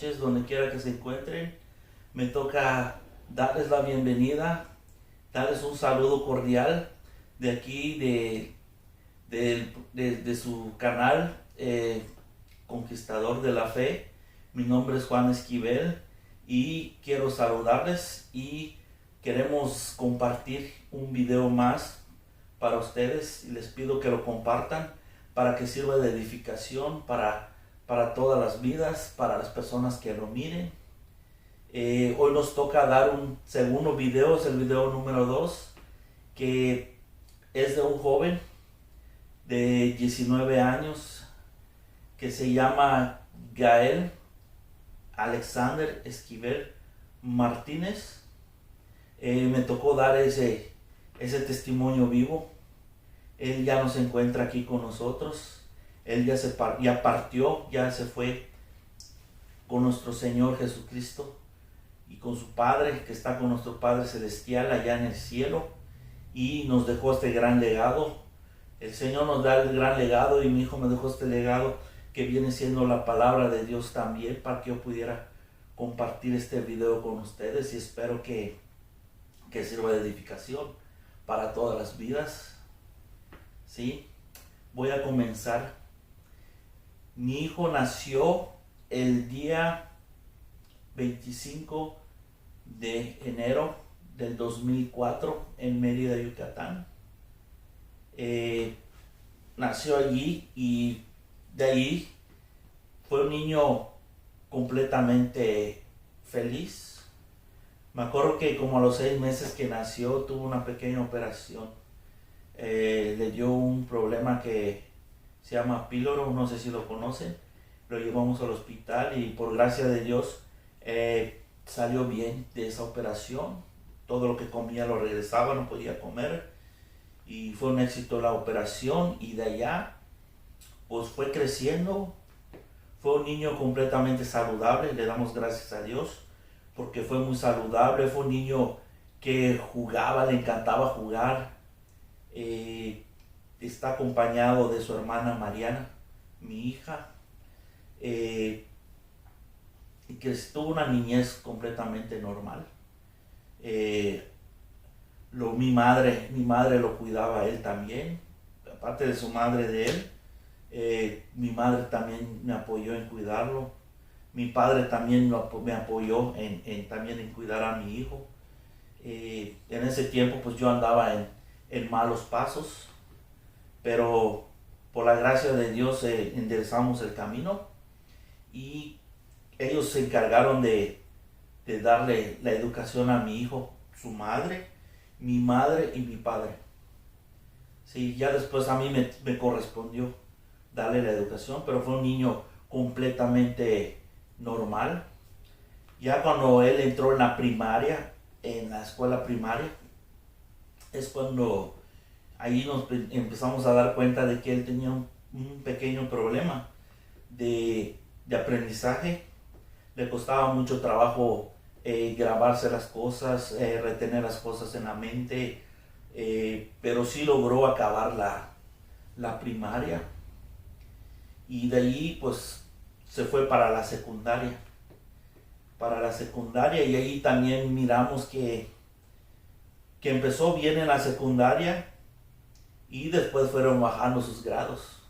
noches, donde quiera que se encuentren. Me toca darles la bienvenida, darles un saludo cordial de aquí, de su canal Conquistador de la Fe. Mi nombre es Juan Esquivel y quiero saludarles y queremos compartir un video más para ustedes y les pido que lo compartan para que sirva de edificación para todas las vidas, para las personas que lo miren. Hoy nos toca dar un segundo video, es el video número 2, que es de un joven de 19 años que se llama Gael Alexander Esquivel Martínez. Me tocó dar ese testimonio vivo. Él ya no se encuentra aquí con nosotros. Él ya partió, ya se fue con nuestro Señor Jesucristo y con su Padre, que está con nuestro Padre Celestial allá en el cielo, y nos dejó este gran legado. El Señor nos da el gran legado y mi hijo me dejó este legado que viene siendo la palabra de Dios también, para que yo pudiera compartir este video con ustedes, y espero que sirva de edificación para todas las vidas. ¿Sí? Voy a comenzar. Mi hijo nació el día 25 de enero del 2004 en Mérida, Yucatán. Nació allí y de ahí fue un niño completamente feliz. Me acuerdo que como a los 6 meses que nació tuvo una pequeña operación. Le dio un problema que se llama píloro, no sé si lo conocen. Lo llevamos al hospital y por gracia de Dios salió bien de esa operación. Todo lo que comía lo regresaba, no podía comer, y fue un éxito la operación. Y de allá pues fue creciendo. Fue un niño completamente saludable, le damos gracias a Dios porque fue muy saludable. Fue un niño que jugaba, le encantaba jugar. Está acompañado de su hermana Mariana, mi hija, y que tuvo una niñez completamente normal. Mi madre lo cuidaba a él también, aparte de su madre de él. Mi madre también me apoyó en cuidarlo. Mi padre también me apoyó también en cuidar a mi hijo. En ese tiempo pues yo andaba en malos pasos, pero por la gracia de Dios enderezamos el camino, y ellos se encargaron de darle la educación a mi hijo, su madre, mi madre y mi padre. Sí, ya después a mí me correspondió darle la educación, pero fue un niño completamente normal. Ya cuando él entró en la primaria, en la escuela primaria, es cuando ahí nos empezamos a dar cuenta de que él tenía un pequeño problema de aprendizaje. Le costaba mucho trabajo grabarse las cosas, retener las cosas en la mente, pero sí logró acabar la primaria, y de ahí pues se fue para la secundaria. Y ahí también miramos que empezó bien en la secundaria, y después fueron bajando sus grados.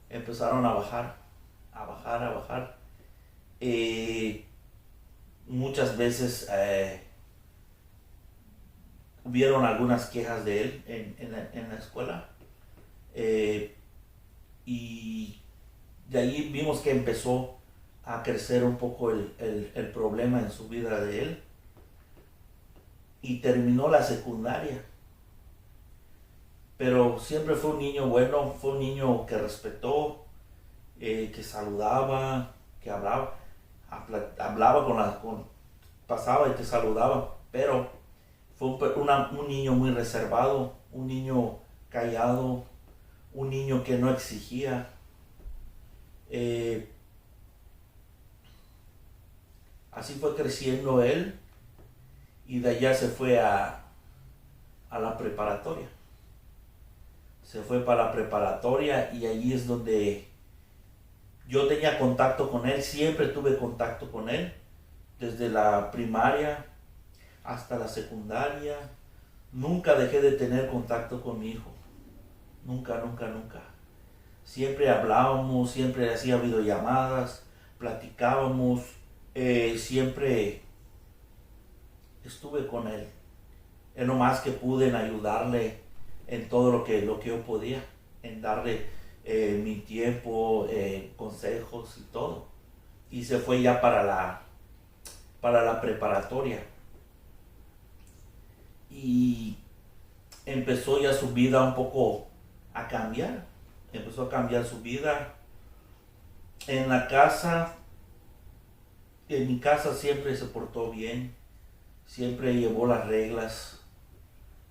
Empezaron a bajar. Muchas veces hubieron algunas quejas de él en la escuela. Y de ahí vimos que empezó a crecer un poco el problema en su vida de él. Y terminó la secundaria. Pero siempre fue un niño bueno, fue un niño que respetó, que saludaba, que hablaba pasaba y te saludaba, pero fue un niño muy reservado, un niño callado, un niño que no exigía. Así fue creciendo él, y de allá se fue a la preparatoria. Se fue para la preparatoria, y allí es donde yo tenía contacto con él, siempre tuve contacto con él, desde la primaria hasta la secundaria. Nunca dejé de tener contacto con mi hijo, nunca, nunca, nunca. Siempre hablábamos, siempre hacía videollamadas, platicábamos, siempre estuve con él. Es lo más que pude en ayudarle en todo lo que yo podía, en darle mi tiempo, consejos y todo. Y se fue ya para la preparatoria. Y empezó ya su vida un poco a cambiar. Empezó a cambiar su vida. En la casa, en mi casa siempre se portó bien. Siempre llevó las reglas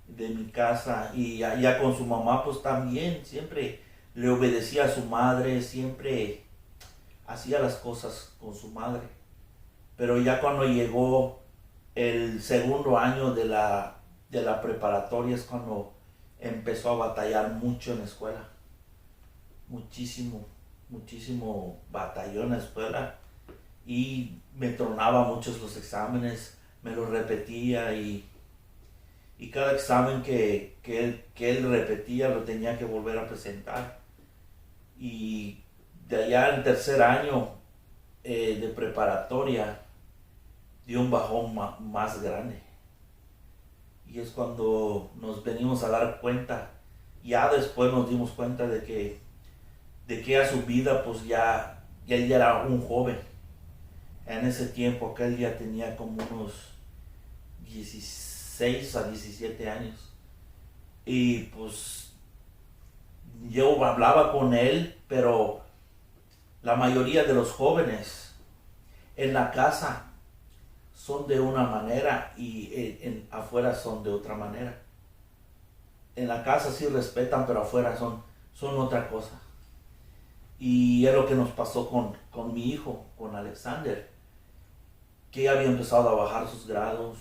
de mi casa, y allá con su mamá pues también, siempre le obedecía a su madre, siempre hacía las cosas con su madre. Pero ya cuando llegó el segundo año de la preparatoria es cuando empezó a batallar mucho en la escuela. Muchísimo, muchísimo batalló en la escuela, y me tronaba muchos los exámenes, me los repetía, y cada examen que él repetía lo tenía que volver a presentar. Y de allá en tercer año de preparatoria dio un bajón más grande. Y es cuando nos venimos a dar cuenta, ya después nos dimos cuenta de que a su vida pues ya él ya era un joven. En ese tiempo aquel ya tenía como unos 16 a 17 años. Y pues yo hablaba con él, pero la mayoría de los jóvenes en la casa son de una manera y afuera son de otra manera. En la casa sí respetan, pero afuera son otra cosa. Y es lo que nos pasó con mi hijo, con Alexander, que había empezado a bajar sus grados,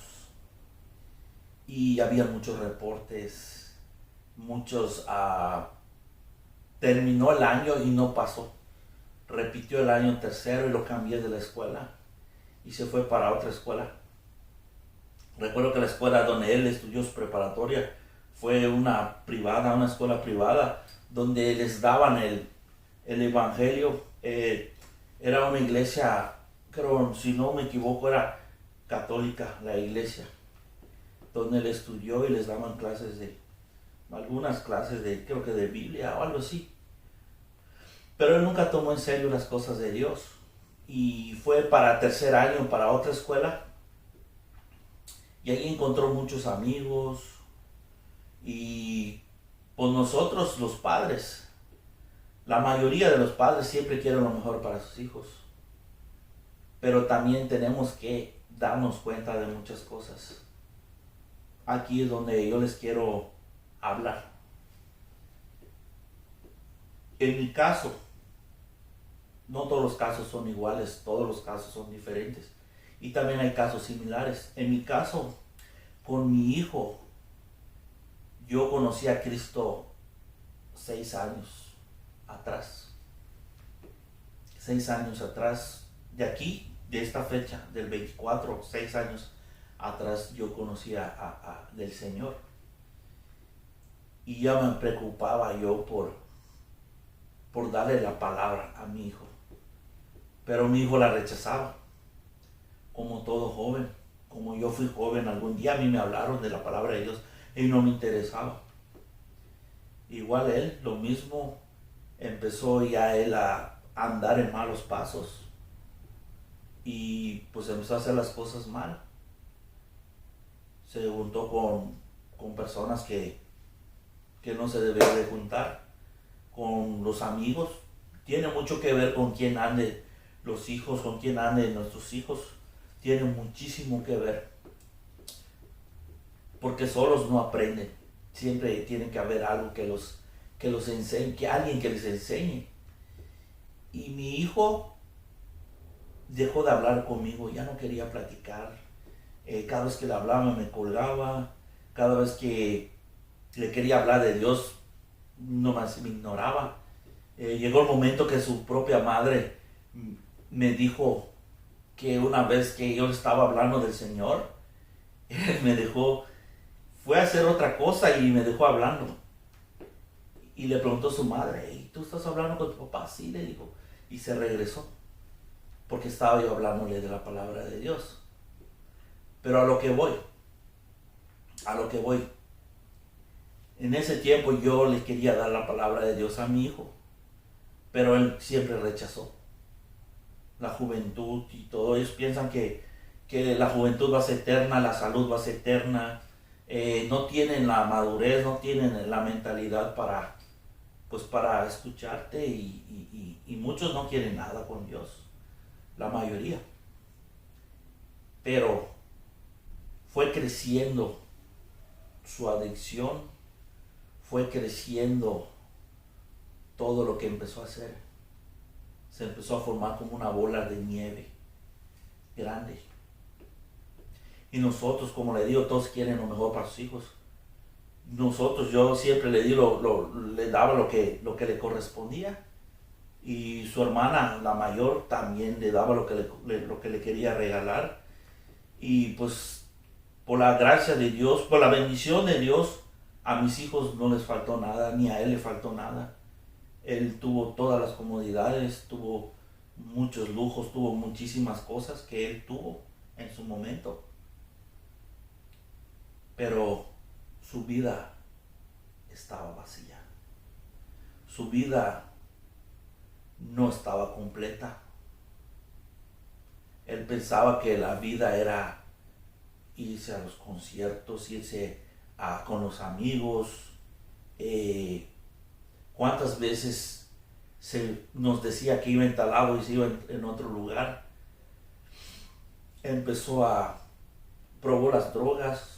y había muchos reportes, terminó el año y no pasó. Repitió el año tercero y lo cambié de la escuela y se fue para otra escuela. Recuerdo que la escuela donde él estudió su preparatoria fue una escuela privada, donde les daban el evangelio. Era una iglesia, creo, si no me equivoco, era católica la iglesia donde él estudió, y les daban algunas clases creo que de Biblia o algo así. Pero él nunca tomó en serio las cosas de Dios, y fue para tercer año para otra escuela, y ahí encontró muchos amigos. Y pues nosotros los padres, la mayoría de los padres siempre quieren lo mejor para sus hijos, pero también tenemos que darnos cuenta de muchas cosas. Aquí es donde yo les quiero hablar. En mi caso, no todos los casos son iguales, todos los casos son diferentes. Y también hay casos similares. En mi caso, con mi hijo, yo conocí a Cristo 6 años atrás. 6 años atrás, de esta fecha, del 24, 6 años atrás, yo conocí del Señor. Y ya me preocupaba yo por darle la palabra a mi hijo. Pero mi hijo la rechazaba, como todo joven. Como yo fui joven, algún día a mí me hablaron de la palabra de Dios y no me interesaba. Igual él, lo mismo, empezó ya él a andar en malos pasos, y pues empezó a hacer las cosas mal. Se juntó con personas que no se debía de juntar, con los amigos. Tiene mucho que ver con quién ande los hijos, con quién ande nuestros hijos. Tiene muchísimo que ver, porque solos no aprenden. Siempre tiene que haber algo que los enseñe, alguien que les enseñe. Y mi hijo dejó de hablar conmigo, ya no quería platicar. Cada vez que le hablaba me colgaba. Cada vez que le quería hablar de Dios, nomás me ignoraba. Llegó el momento que su propia madre me dijo que una vez que yo estaba hablando del Señor, él me dejó, fue a hacer otra cosa y me dejó hablando. Y le preguntó a su madre, hey, ¿tú estás hablando con tu papá? Sí, le dijo. Y se regresó, porque estaba yo hablándole de la palabra de Dios. Pero a lo que voy, en ese tiempo yo le quería dar la palabra de Dios a mi hijo, pero él siempre rechazó. La juventud y todo, ellos piensan que la juventud va a ser eterna, la salud va a ser eterna, no tienen la madurez, no tienen la mentalidad para escucharte y muchos no quieren nada con Dios, la mayoría. Pero fue creciendo su adicción, fue creciendo todo lo que empezó a hacer. Se empezó a formar como una bola de nieve grande. Y nosotros, como le digo, todos quieren lo mejor para sus hijos. Nosotros, yo siempre le le daba lo que le correspondía. Y su hermana, la mayor, también le daba lo que le quería regalar. Y pues, por la gracia de Dios, por la bendición de Dios, a mis hijos no les faltó nada, ni a él le faltó nada. Él tuvo todas las comodidades, tuvo muchos lujos, tuvo muchísimas cosas que él tuvo en su momento. Pero su vida estaba vacía. Su vida no estaba completa. Él pensaba que la vida era irse a los conciertos, irse con los amigos. ¿Cuántas veces nos decía que iba en tal lado y se iba en otro lugar? Probó las drogas.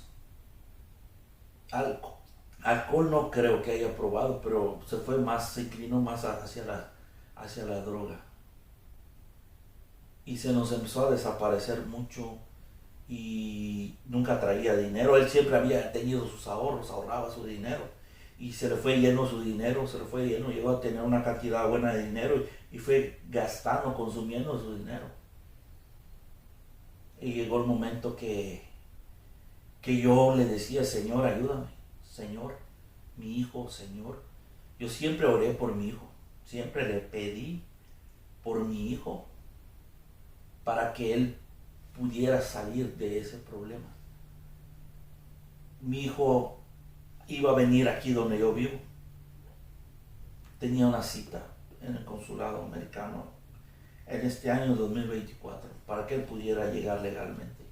Alcohol no creo que haya probado, pero se inclinó más hacia la droga. Y se nos empezó a desaparecer mucho y nunca traía dinero. Él siempre había tenido sus ahorros, ahorraba su dinero y se le fue lleno su dinero, llegó a tener una cantidad buena de dinero y fue gastando, consumiendo su dinero. Y llegó el momento que yo le decía, Señor, ayúdame, Señor, mi hijo, Señor. Yo siempre oré por mi hijo, siempre le pedí por mi hijo para que él pudiera salir de ese problema. Mi hijo iba a venir aquí donde yo vivo. Tenía una cita en el consulado americano en este año 2024 para que él pudiera llegar legalmente.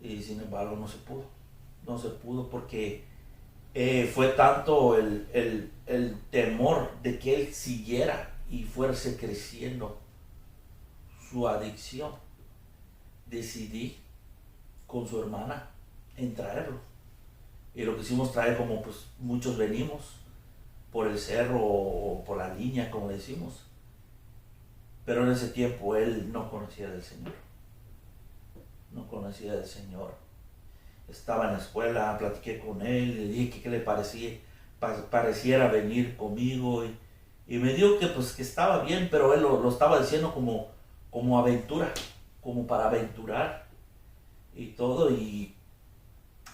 Y sin embargo no se pudo. No se pudo porque fue tanto el temor de que él siguiera y fuese creciendo su adicción. Decidí con su hermana en traerlo. Y lo quisimos traer como pues muchos venimos, por el cerro o por la línea, como decimos. Pero en ese tiempo él no conocía del Señor. No conocía del Señor. Estaba en la escuela, platiqué con él, le dije que qué le pareciera venir conmigo y me dijo que pues que estaba bien, pero él lo estaba diciendo como aventura, como para aventurar y todo y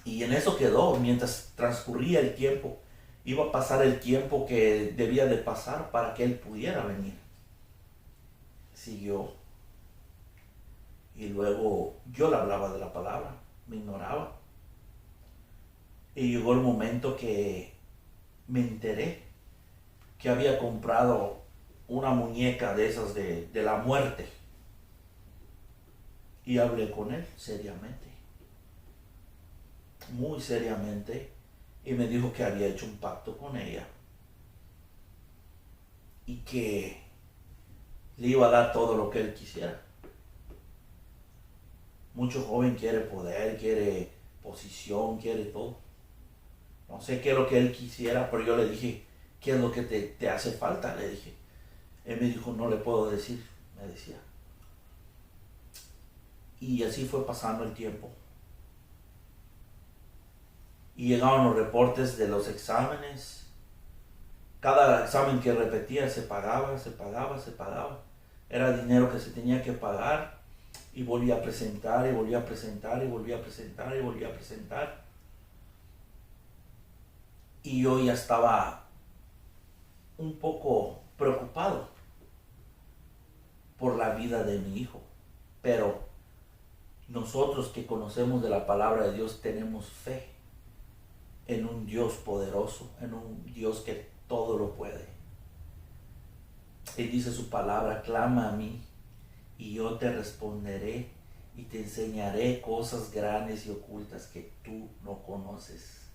en eso quedó. Mientras transcurría el tiempo, iba a pasar el tiempo que debía de pasar para que él pudiera venir. Siguió. Y luego yo le hablaba de la palabra, me ignoraba. Y llegó el momento que me enteré que había comprado una muñeca de esas de la muerte. Y hablé con él seriamente, muy seriamente, y me dijo que había hecho un pacto con ella y que le iba a dar todo lo que él quisiera. Mucho joven quiere poder, quiere posición, quiere todo. No sé qué es lo que él quisiera, pero yo le dije, ¿qué es lo que te hace falta? Le dije. Él me dijo, no le puedo decir, me decía. Y así fue pasando el tiempo. Y llegaban los reportes de los exámenes Cada examen que repetía se pagaba, se pagaba, se pagaba. Era dinero que se tenía que pagar y volvía a presentar y volvía a presentar y volvía a presentar y volvía a presentar. Y yo ya estaba un poco preocupado por la vida de mi hijo. Pero nosotros que conocemos de la palabra de Dios tenemos fe en un Dios poderoso, en un Dios que todo lo puede. Y dice su palabra: clama a mí y yo te responderé y te enseñaré cosas grandes y ocultas que tú no conoces.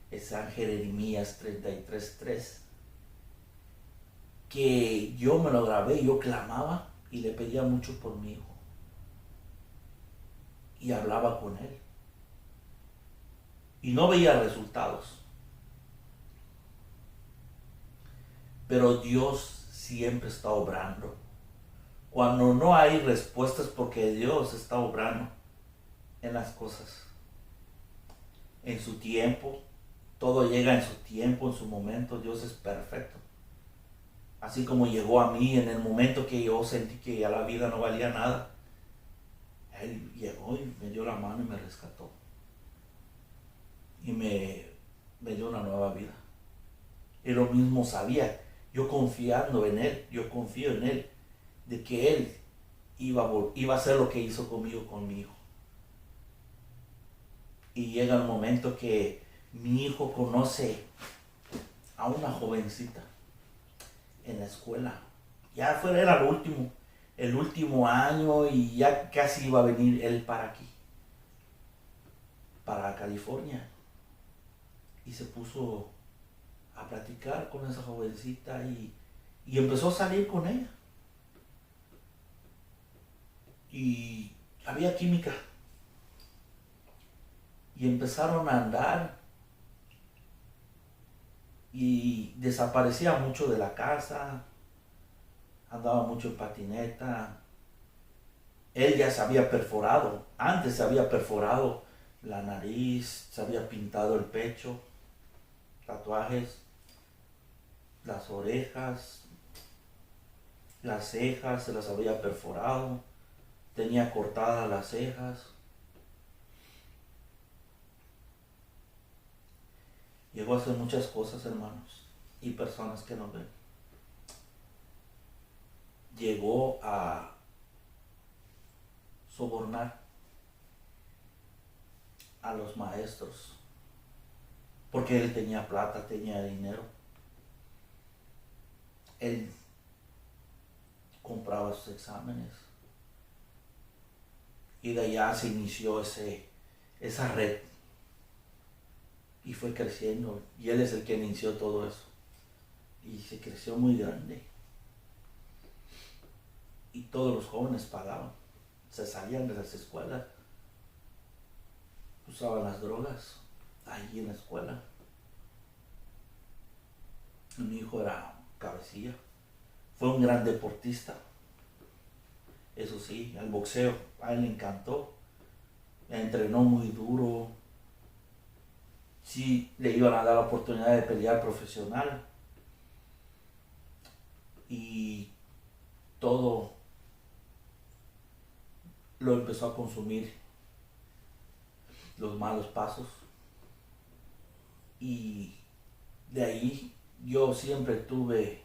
Es San Jeremías 33:3. Que yo me lo grabé, yo clamaba y le pedía mucho por mi hijo. Y hablaba con él. Y no veía resultados. Pero Dios siempre está obrando. Cuando no hay respuestas, porque Dios está obrando en las cosas. En su tiempo. Todo llega en su tiempo, en su momento. Dios es perfecto. Así como llegó a mí en el momento que yo sentí que ya la vida no valía nada. Él llegó y me dio la mano y me rescató. Y me dio una nueva vida. Y lo mismo sabía. Yo confiando en Él, yo confío en Él, de que Él iba a hacer lo que hizo conmigo, con mi hijo. Y llega el momento que mi hijo conoce a una jovencita en la escuela. Ya era el último año, y ya casi iba a venir él para aquí, para California. Y se puso a platicar con esa jovencita y empezó a salir con ella. Y había química. Y empezaron a andar. Y desaparecía mucho de la casa. Andaba mucho en patineta. Él ya se había perforado. Antes se había perforado la nariz. Se había pintado el pecho. Tatuajes. Las orejas. Las cejas se las había perforado. Tenía cortadas las cejas. Llegó a hacer muchas cosas, hermanos, y personas que nos ven. Llegó a sobornar a los maestros, porque él tenía plata, tenía dinero. Él compraba sus exámenes. Y de allá se inició esa red. Y fue creciendo. Y él es el que inició todo eso. Y se creció muy grande. Y todos los jóvenes pagaban. Se salían de las escuelas. Usaban las drogas allí en la escuela. Y mi hijo era cabecilla. Fue un gran deportista. Eso sí, el boxeo a él le encantó. Entrenó muy duro. Sí, le iban a dar la oportunidad de pelear profesional. Y todo lo empezó a consumir, los malos pasos. Y de ahí yo siempre tuve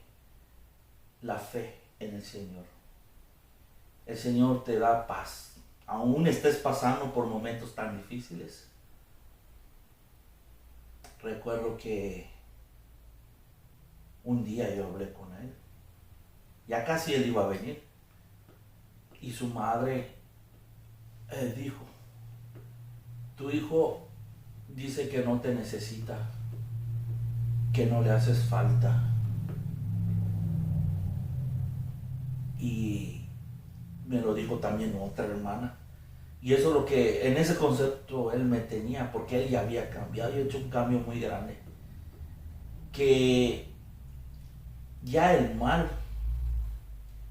la fe en el Señor. El Señor te da paz. Aún estés pasando por momentos tan difíciles. Recuerdo que un día yo hablé con él. Ya casi él iba a venir. Y su madre dijo: tu hijo dice que no te necesita, que no le haces falta. Y me lo dijo también otra hermana. Y eso es lo que, en ese concepto él me tenía, porque él ya había cambiado y hecho un cambio muy grande. Que ya el mal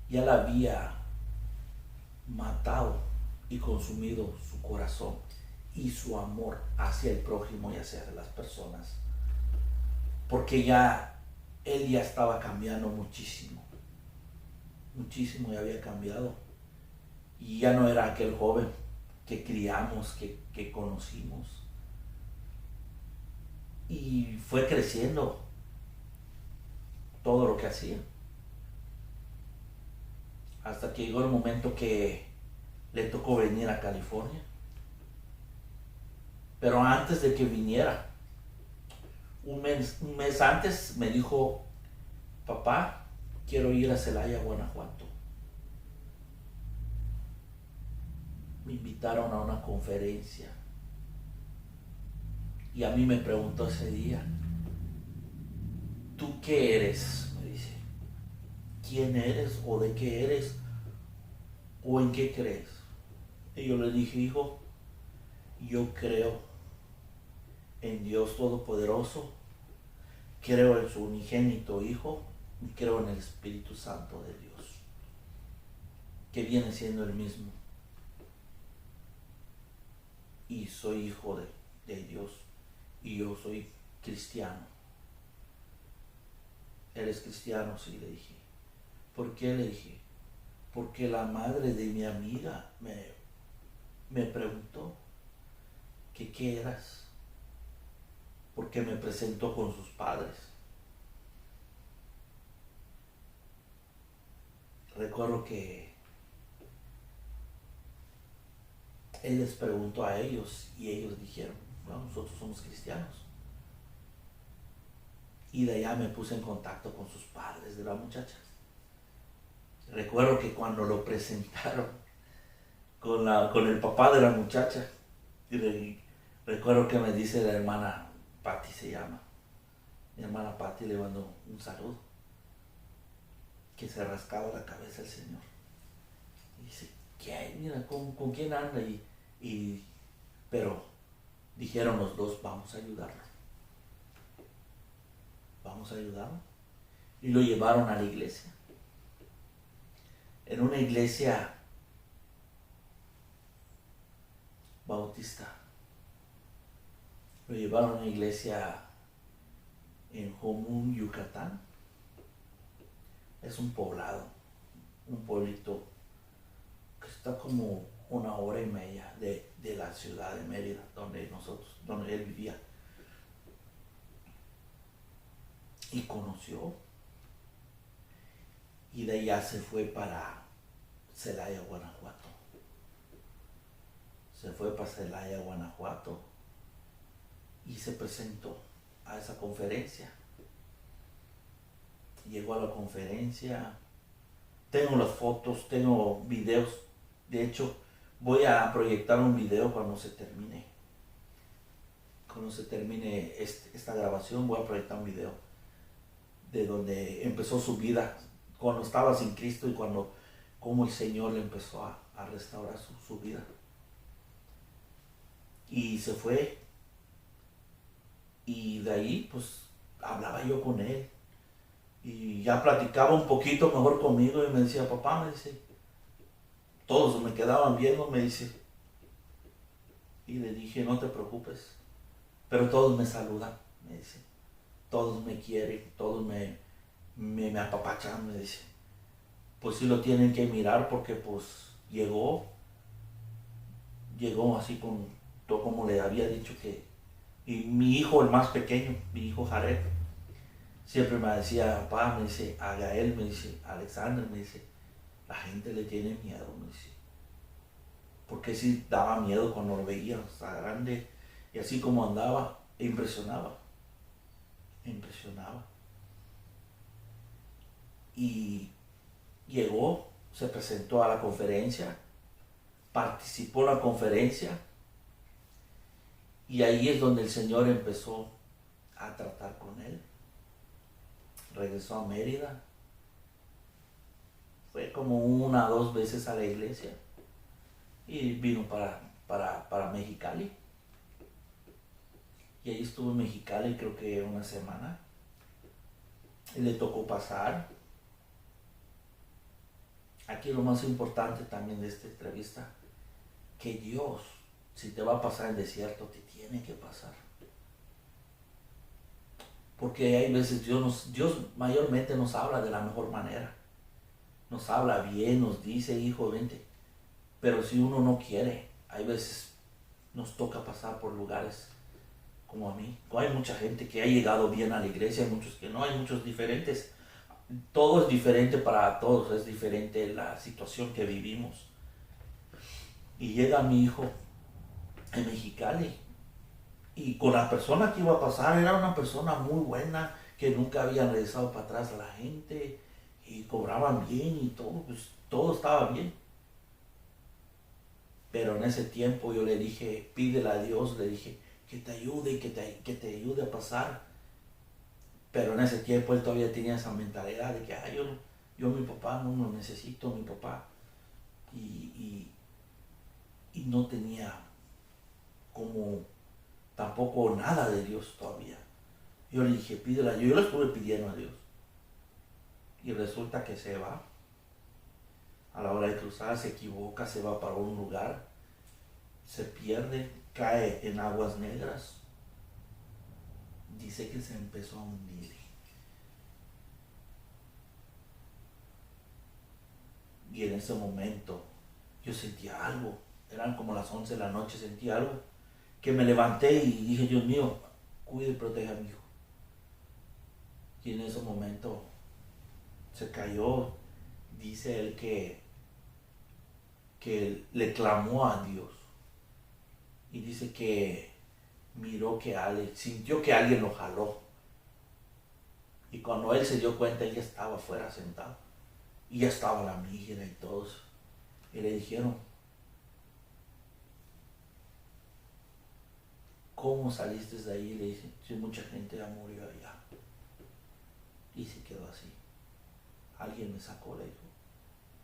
ya le había matado y consumido su corazón y su amor hacia el prójimo y hacia las personas. Porque ya él ya estaba cambiando muchísimo, muchísimo ya había cambiado. Y ya no era aquel joven que criamos, que conocimos. Y fue creciendo todo lo que hacía. Hasta que llegó el momento que le tocó venir a California. Pero antes de que viniera, un mes antes me dijo, papá, quiero ir a Celaya, Guanajuato. Me invitaron a una conferencia. Y a mí me preguntó ese día, ¿tú qué eres? Me dice, ¿quién eres o de qué eres o en qué crees? Y yo le dije, hijo, yo creo en Dios Todopoderoso, creo en su unigénito Hijo y creo en el Espíritu Santo de Dios, que viene siendo el mismo. Y soy hijo de Dios y yo soy cristiano. ¿Eres cristiano? Sí, le dije. ¿Por qué? Le dije. Porque la madre de mi amiga me preguntó que qué eras, porque me presentó con sus padres. Recuerdo que él les preguntó a ellos y ellos dijeron, bueno, nosotros somos cristianos. Y de allá me puse en contacto con sus padres de la muchacha. Recuerdo que cuando lo presentaron con el papá de la muchacha, recuerdo que me dice la hermana Patti, se llama. Mi hermana Patti le mandó un saludo, que se rascaba la cabeza el señor. Y dice, ¿qué? Mira, ¿con quién anda? Pero dijeron los dos, vamos a ayudarlo. Vamos a ayudarlo. Y lo llevaron a la iglesia. En una iglesia bautista. Lo llevaron a una iglesia en Jomún, Yucatán. Es un poblado, un pueblito que está como 1 hora y media de la ciudad de Mérida, donde él vivía. Y conoció. Y de allá se fue para Celaya, Guanajuato. Se fue para Celaya, Guanajuato. Y se presentó a esa conferencia. Llegó a la conferencia. Tengo las fotos, tengo videos. De hecho, voy a proyectar un video cuando se termine. Cuando se termine esta grabación, voy a proyectar un video de donde empezó su vida, cuando estaba sin Cristo y cómo el Señor le empezó a restaurar su vida. Y se fue. Y de ahí, pues, hablaba yo con él. Y ya platicaba un poquito mejor conmigo y me decía, papá, me dice, todos me quedaban viendo, me dice. Y le dije, no te preocupes, pero todos me saludan, me dice. Todos me quieren, todos me apapachan, me dice. Pues sí lo tienen que mirar porque pues llegó así con todo como le había dicho que. Y mi hijo, el más pequeño, mi hijo Jared, siempre me decía, papá, me dice, a Gael, me dice, a Alexander, me dice, la gente le tiene miedo, me dice. Porque sí daba miedo cuando lo veía, o sea, grande, y así como andaba, impresionaba. Y llegó, se presentó a la conferencia, participó en la conferencia, y ahí es donde el Señor empezó a tratar con él. Regresó a Mérida, fue como 1 o 2 veces a la iglesia y vino para Mexicali. Y ahí estuvo en Mexicali creo que 1 semana. Y le tocó pasar. Aquí lo más importante también de esta entrevista, que Dios, si te va a pasar el desierto, te tiene que pasar. Porque hay veces Dios mayormente nos habla de la mejor manera. Nos habla bien, nos dice, hijo, vente. Pero si uno no quiere, hay veces nos toca pasar por lugares como a mí. Hay mucha gente que ha llegado bien a la iglesia, hay muchos que no, hay muchos diferentes. Todo es diferente para todos, es diferente la situación que vivimos. Y llega mi hijo en Mexicali. Y con la persona que iba a pasar, era una persona muy buena, que nunca habían regresado para atrás a la gente, y cobraban bien y todo, pues todo estaba bien. Pero en ese tiempo yo le dije, pídele a Dios, le dije, que te ayude y que te ayude a pasar. Pero en ese tiempo él todavía tenía esa mentalidad de que yo mi papá no lo necesito, mi papá. Y, y, y no tenía como tampoco nada de Dios todavía. Yo le dije, pídele a Dios. Yo le estuve pidiendo a Dios. Y resulta que se va. A la hora de cruzar se equivoca, se va para un lugar, se pierde, cae en aguas negras. Dice que se empezó a hundir. Y en ese momento yo sentía algo. Eran como las 11 de la noche, sentí algo. Que me levanté y dije, Dios mío, cuide y proteja a mi hijo. Y en ese momento se cayó. Dice él que le clamó a Dios. Y dice que miró que sintió que alguien lo jaló. Y cuando él se dio cuenta, ella estaba afuera sentado. Y ya estaba la migra y todos. Y le dijeron, ¿cómo saliste de ahí? Le dicen, si mucha gente ya murió allá. Y se quedó así. Alguien me sacó, le dijo.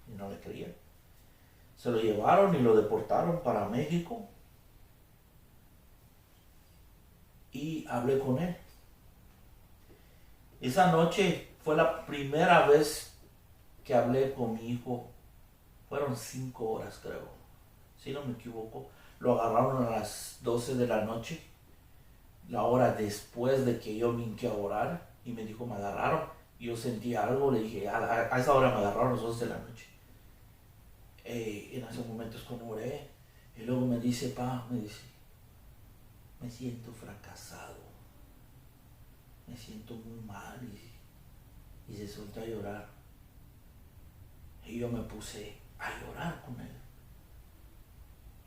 Y no le creían. Se lo llevaron y lo deportaron para México. Y hablé con él. Esa noche fue la primera vez que hablé con mi hijo. Fueron 5 horas, creo. Si no me equivoco. Lo agarraron a las 12 de la noche. La hora después de que yo me hinqué a orar. Y me dijo, me agarraron. Y yo sentí algo. Le dije, a esa hora me agarraron a las 12 de la noche. En esos momentos cuando oré. Y luego me dice, me siento fracasado. Me siento muy mal. Y se soltó a llorar. Y yo me puse a llorar con él.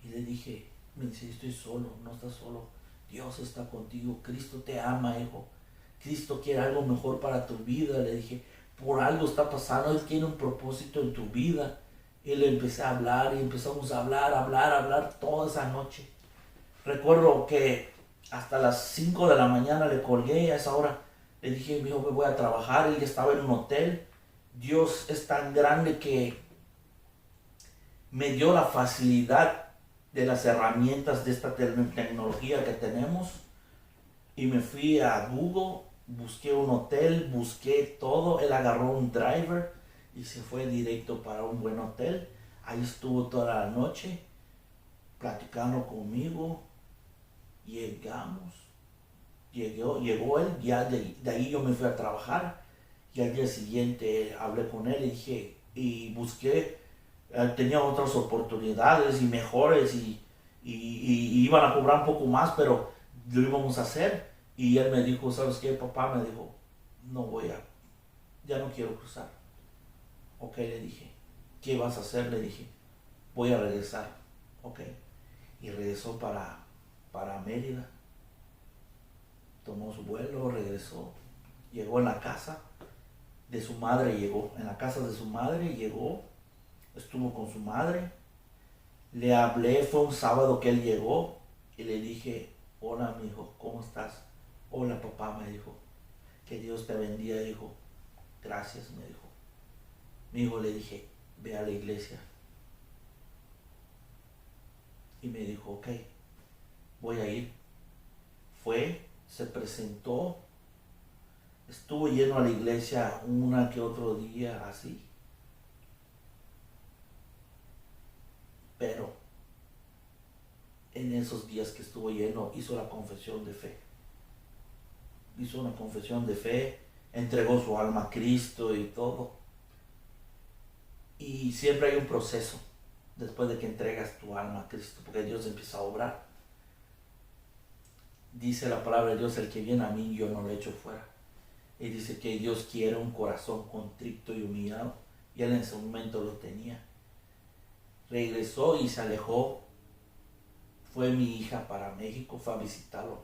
Y le dije, me dice, estoy solo, no estás solo. Dios está contigo, Cristo te ama, hijo. Cristo quiere algo mejor para tu vida. Le dije, por algo está pasando, Él tiene un propósito en tu vida. Y le empecé a hablar y empezamos a hablar toda esa noche. Recuerdo que hasta las 5 de la mañana le colgué a esa hora. Le dije, mi hijo, me voy a trabajar. Él ya estaba en un hotel. Dios es tan grande que me dio la facilidad de las herramientas de esta tecnología que tenemos. Y me fui a Google, busqué un hotel, busqué todo. Él agarró un driver y se fue directo para un buen hotel. Ahí estuvo toda la noche platicando conmigo. Llegó él, ya de ahí yo me fui a trabajar. Y al día siguiente hablé con él y dije, y busqué, tenía otras oportunidades y mejores y iban a cobrar un poco más, pero lo íbamos a hacer. Y él me dijo, ¿sabes qué, papá? Me dijo, ya no quiero cruzar. Ok, le dije, ¿qué vas a hacer? Le dije, voy a regresar. Ok. Y regresó para Mérida. Tomó su vuelo, regresó. Llegó en la casa de su madre, en la casa de su madre, estuvo con su madre. Le hablé, fue un sábado que él llegó y le dije, hola, mi hijo, ¿cómo estás? Hola, papá, me dijo. Que Dios te bendiga, hijo. Gracias, me dijo. Mi hijo, le dije, ve a la iglesia. Y me dijo, ok, voy a ir. Fue, se presentó, estuvo yendo a la iglesia una que otro día así. Pero en esos días que estuvo yendo hizo la confesión de fe. hizo una confesión de fe, entregó su alma a Cristo y todo. Y siempre hay un proceso después de que entregas tu alma a Cristo, porque Dios empieza a obrar. Dice la palabra de Dios, el que viene a mí yo no lo echo fuera. Y dice que Dios quiere un corazón contrito y humillado. Y él en ese momento lo tenía. Regresó y se alejó. Fue mi hija para México, fue a visitarlo.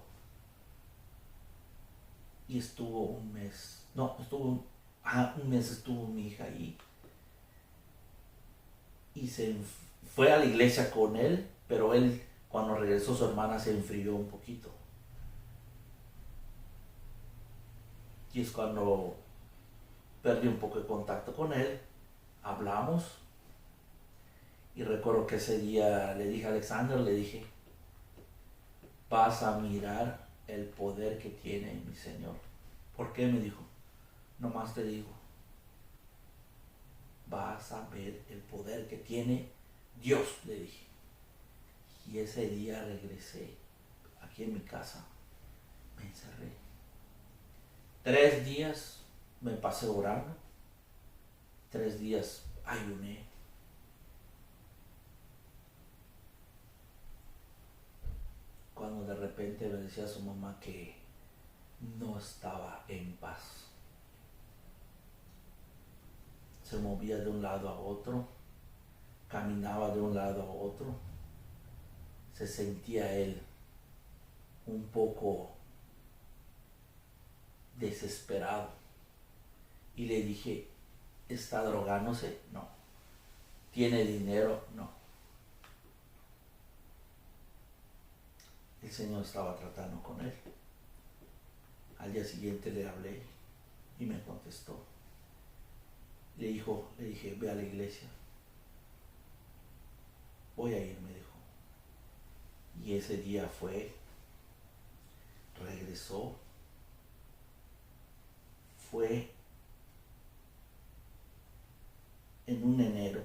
Y estuvo un mes. Un mes estuvo mi hija ahí. Y fue a la iglesia con él, pero él, cuando regresó, su hermana se enfrió un poquito. Y es cuando perdí un poco de contacto con él. Hablamos. Y recuerdo que ese día le dije a Alexander, le dije, vas a mirar el poder que tiene mi Señor. ¿Por qué? Me dijo. Nomás te digo, vas a ver el poder que tiene Dios, le dije. Y ese día regresé aquí en mi casa, me encerré. 3 días me pasé orando, 3 días ayuné. Cuando de repente me decía a su mamá que no estaba en paz. Se movía de un lado a otro, caminaba de un lado a otro. Se sentía él un poco desesperado. Y le dije, ¿está drogándose? No. ¿Tiene dinero? No. El Señor estaba tratando con él. Al día siguiente le hablé y me contestó. Le dije, ve a la iglesia. Voy a ir, me dijo. Y ese día regresó, fue en un enero,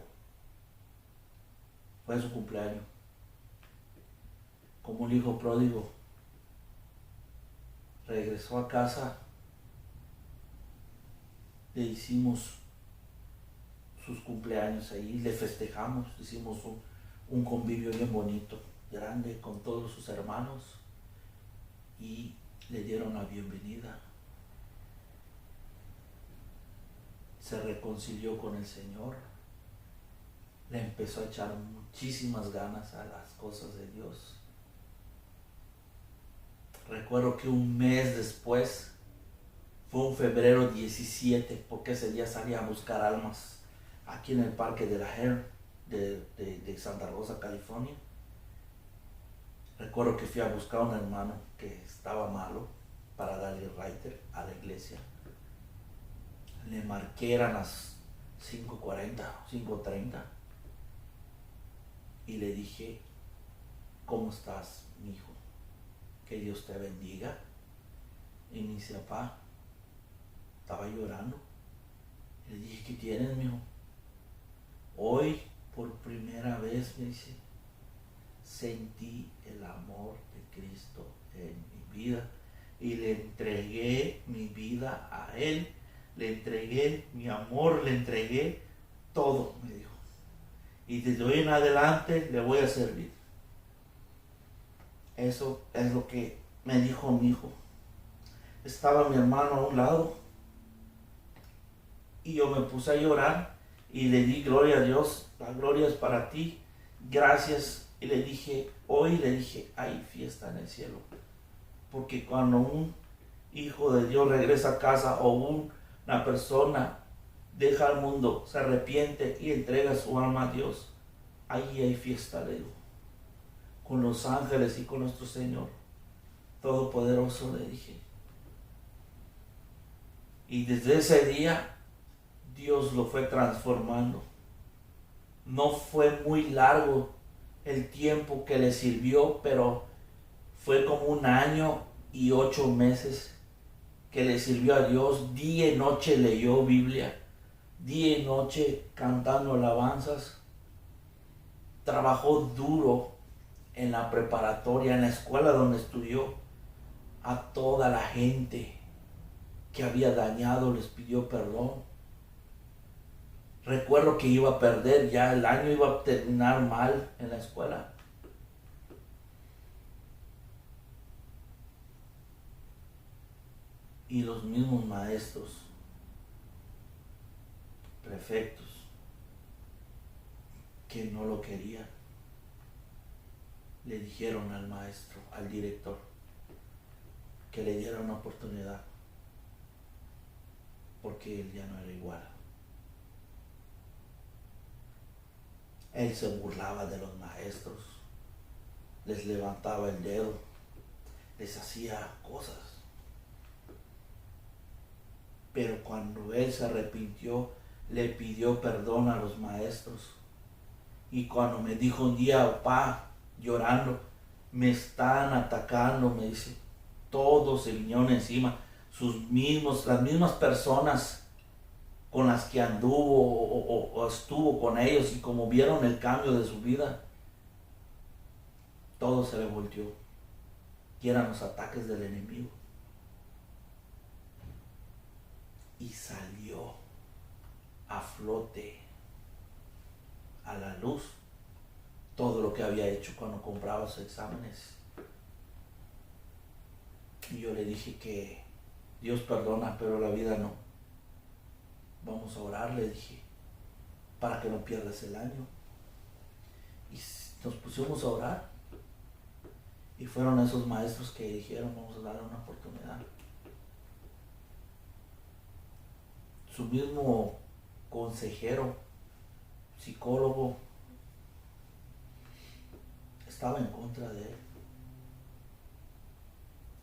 fue su cumpleaños. Como un hijo pródigo, regresó a casa, le hicimos sus cumpleaños ahí, le festejamos, hicimos un convivio bien bonito, grande, con todos sus hermanos, y le dieron la bienvenida. Se reconcilió con el Señor, le empezó a echar muchísimas ganas a las cosas de Dios. Recuerdo que un mes después, fue un febrero 17, porque ese día salía a buscar almas aquí en el parque de la Hare de Santa Rosa, California. Recuerdo que fui a buscar a un hermano que estaba malo para darle raiter a la iglesia. Le marqué, eran las 5:40, 5:30, y le dije, ¿cómo estás, mi hijo? Que Dios te bendiga. Y me dice, papá, estaba llorando. Y le dije, ¿qué tienes, mijo? Hoy, por primera vez, me dice, sentí el amor de Cristo en mi vida y le entregué mi vida a Él, le entregué mi amor, le entregué todo, me dijo. Y desde hoy en adelante le voy a servir. Eso es lo que me dijo mi hijo. Estaba mi hermano a un lado y yo me puse a llorar y le di gloria a Dios. La gloria es para ti, gracias. Y le dije, hay fiesta en el cielo, porque cuando un hijo de Dios regresa a casa, o una persona deja al mundo, se arrepiente y entrega su alma a Dios, ahí hay fiesta, le digo, con los ángeles y con nuestro Señor Todopoderoso, le dije. Y desde ese día Dios lo fue transformando. No fue muy largo el tiempo que le sirvió, pero fue como 1 año y 8 meses que le sirvió a Dios. Día y noche leyó Biblia, día y noche cantando alabanzas. Trabajó duro en la preparatoria, en la escuela donde estudió. A toda la gente que había dañado, les pidió perdón. Recuerdo que iba a perder, ya el año iba a terminar mal en la escuela. Y los mismos maestros, prefectos, que no lo querían, le dijeron al maestro, al director, que le diera una oportunidad, porque él ya no era igual. Él se burlaba de los maestros, les levantaba el dedo, les hacía cosas. Pero cuando él se arrepintió, le pidió perdón a los maestros. Y cuando me dijo un día, papá, llorando, me están atacando, me dice, todos se vinieron encima, las mismas personas con las que anduvo o estuvo con ellos, y como vieron el cambio de su vida, todo se le volteó. Y eran los ataques del enemigo. Y salió a flote, a la luz, todo lo que había hecho cuando compraba sus exámenes. Y yo le dije que Dios perdona, pero la vida no. Vamos a orar, le dije, para que no pierdas el año. Y nos pusimos a orar. Y fueron esos maestros que dijeron, vamos a darle una oportunidad. Su mismo consejero, psicólogo, estaba en contra de él.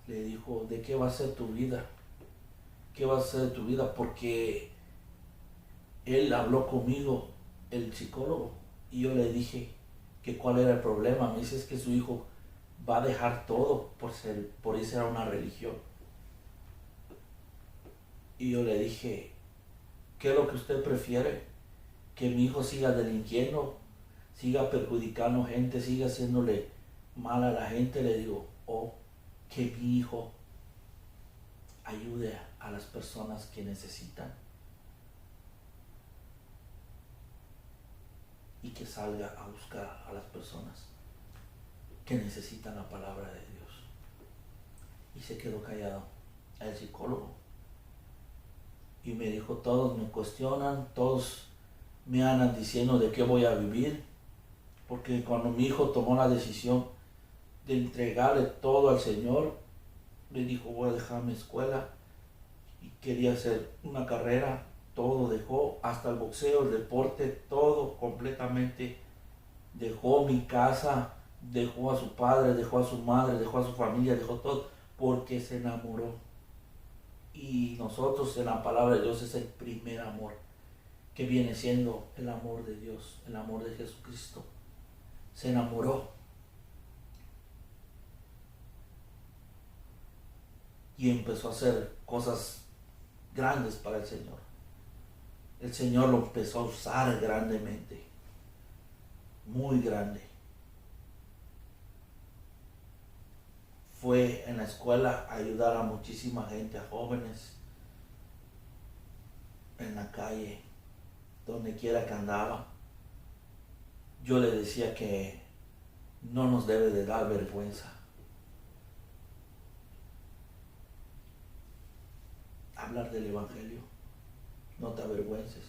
Le dijo, ¿de qué va a ser tu vida? ¿Qué va a ser de tu vida? Porque él habló conmigo, el psicólogo, y yo le dije que cuál era el problema. Me dice, es que su hijo va a dejar todo por irse a una religión. Y yo le dije, ¿qué es lo que usted prefiere? ¿Que mi hijo siga delinquiendo, siga perjudicando gente, siga haciéndole mal a la gente? Le digo, o que mi hijo ayude a las personas que necesitan y que salga a buscar a las personas que necesitan la palabra de Dios. Y se quedó callado el psicólogo y me dijo, todos me cuestionan, todos me andan diciendo de qué voy a vivir, porque cuando mi hijo tomó la decisión de entregarle todo al Señor, le dijo, voy a dejar mi escuela, y quería hacer una carrera, todo dejó, hasta el boxeo, el deporte, todo completamente. Dejó mi casa, dejó a su padre, dejó a su madre, dejó a su familia, dejó todo, porque se enamoró. Y nosotros, en la palabra de Dios, es el primer amor, que viene siendo el amor de Dios, el amor de Jesucristo. Se enamoró. Y empezó a hacer cosas grandes para el Señor. El Señor lo empezó a usar grandemente, muy grande. Fue en la escuela a ayudar a muchísima gente, a jóvenes, en la calle, donde quiera que andaba. Yo le decía que no nos debe de dar vergüenza hablar del Evangelio. No te avergüences,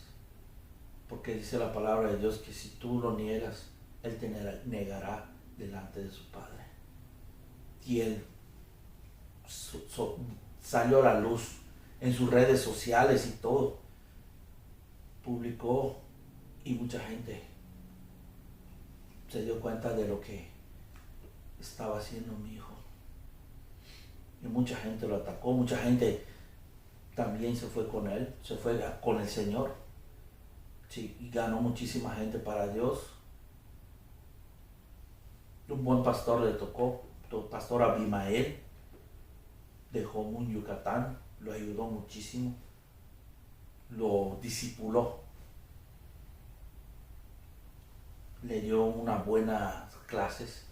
porque dice la palabra de Dios que si tú lo niegas, Él te negará delante de su Padre. Y Él salió a la luz en sus redes sociales y todo. Publicó y mucha gente se dio cuenta de lo que estaba haciendo mi hijo. Y mucha gente lo atacó, mucha gente también se fue con él, se fue con el Señor. Sí, y ganó muchísima gente para Dios. Un buen pastor le tocó, el pastor Abimael, de Jomún, Yucatán, lo ayudó muchísimo, lo discipuló, le dio unas buenas clases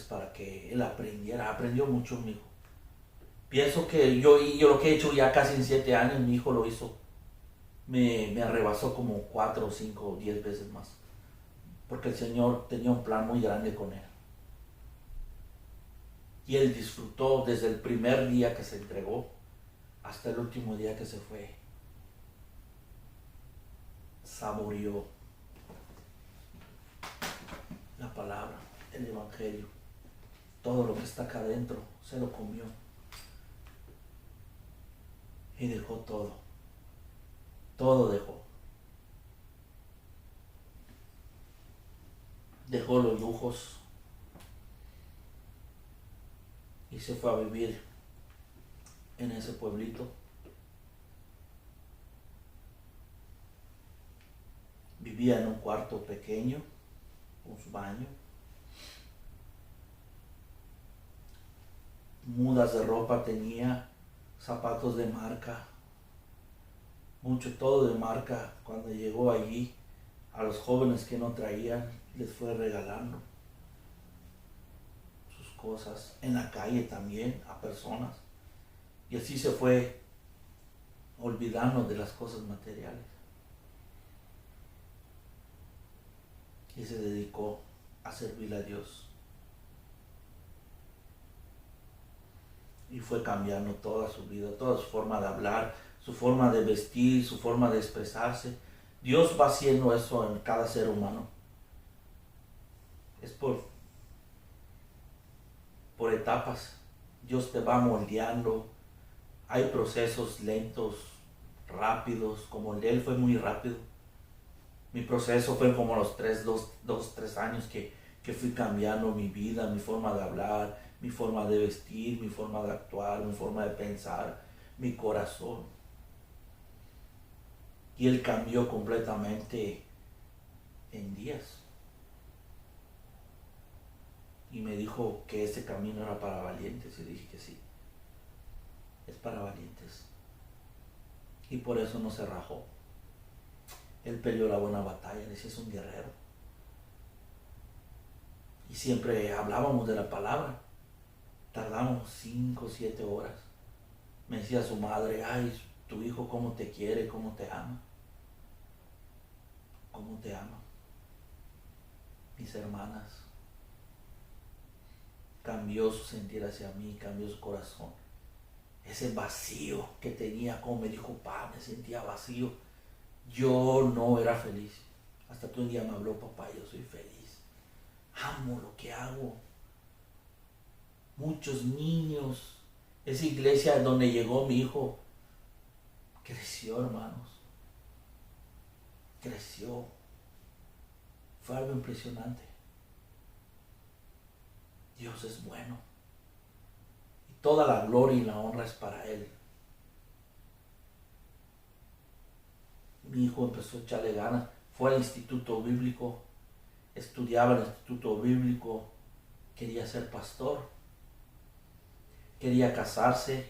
para que él aprendiera. Aprendió mucho mi hijo, Pienso que yo lo que he hecho ya casi en 7 años, mi hijo lo hizo. Me arrebasó como 4 o 5 o 10 veces más. Porque el Señor tenía un plan muy grande con él. Y él disfrutó desde el primer día que se entregó hasta el último día que se fue. Saboreó la palabra, el evangelio. Todo lo que está acá adentro se lo comió. Y dejó todo. Todo dejó. Dejó los lujos y se fue a vivir en ese pueblito. Vivía en un cuarto pequeño, con su baño. Mudas de ropa tenía, zapatos de marca, mucho, todo de marca. Cuando llegó allí, a los jóvenes que no traían, les fue regalando sus cosas. En la calle también, a personas. Y así se fue olvidando de las cosas materiales. Y se dedicó a servir a Dios. Y fue cambiando toda su vida, toda su forma de hablar, su forma de vestir, su forma de expresarse. Dios va haciendo eso en cada ser humano. Es por etapas. Dios te va moldeando. Hay procesos lentos, rápidos, como el de él fue muy rápido. Mi proceso fue como los 3 años que fui cambiando mi vida, mi forma de hablar, mi forma de vestir, mi forma de actuar, mi forma de pensar, mi corazón. Y él cambió completamente en días. Y me dijo que ese camino era para valientes. Y dije que sí, es para valientes. Y por eso no se rajó. Él peleó la buena batalla, decía, es un guerrero. Y siempre hablábamos de la palabra. Tardamos 5 o 7 horas. Me decía su madre, ay, tu hijo cómo te quiere, cómo te ama. Cómo te ama. Mis hermanas. Cambió su sentir hacia mí, cambió su corazón. Ese vacío que tenía, como me dijo, papá, me sentía vacío. Yo no era feliz. Hasta que un día me habló, papá, yo soy feliz. Amo lo que hago. Muchos niños. Esa iglesia donde llegó mi hijo creció, hermanos. Creció. Fue algo impresionante. Dios es bueno. Y toda la gloria y la honra es para Él. Mi hijo empezó a echarle ganas. Fue al instituto bíblico. Estudiaba en el instituto bíblico. Quería ser pastor. Quería casarse.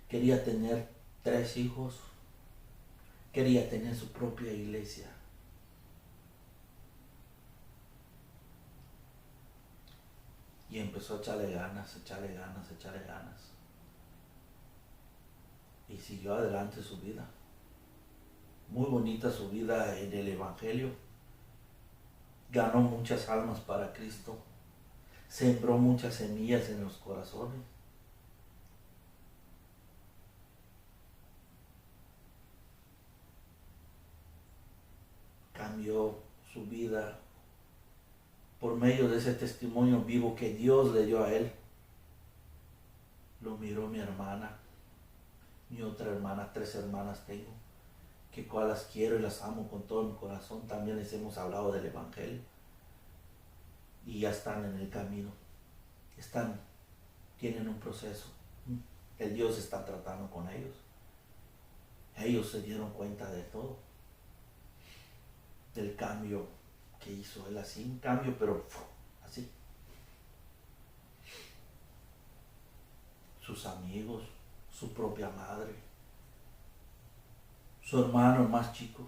Quería tener 3 hijos. Quería tener su propia iglesia. Y empezó a echarle ganas, echarle ganas, echarle ganas. Y siguió adelante su vida. Muy bonita su vida en el Evangelio. Ganó muchas almas para Cristo. Sembró muchas semillas en los corazones. Cambió su vida por medio de ese testimonio vivo que Dios le dio a él. Lo miró mi hermana, mi otra hermana, 3 hermanas tengo, que cual las quiero y las amo con todo mi corazón. También les hemos hablado del Evangelio. Y ya están en el camino. Tienen un proceso. El Dios está tratando con ellos. Ellos se dieron cuenta de todo. Del cambio que hizo él, así, un cambio, pero así. Sus amigos, su propia madre, su hermano más chico,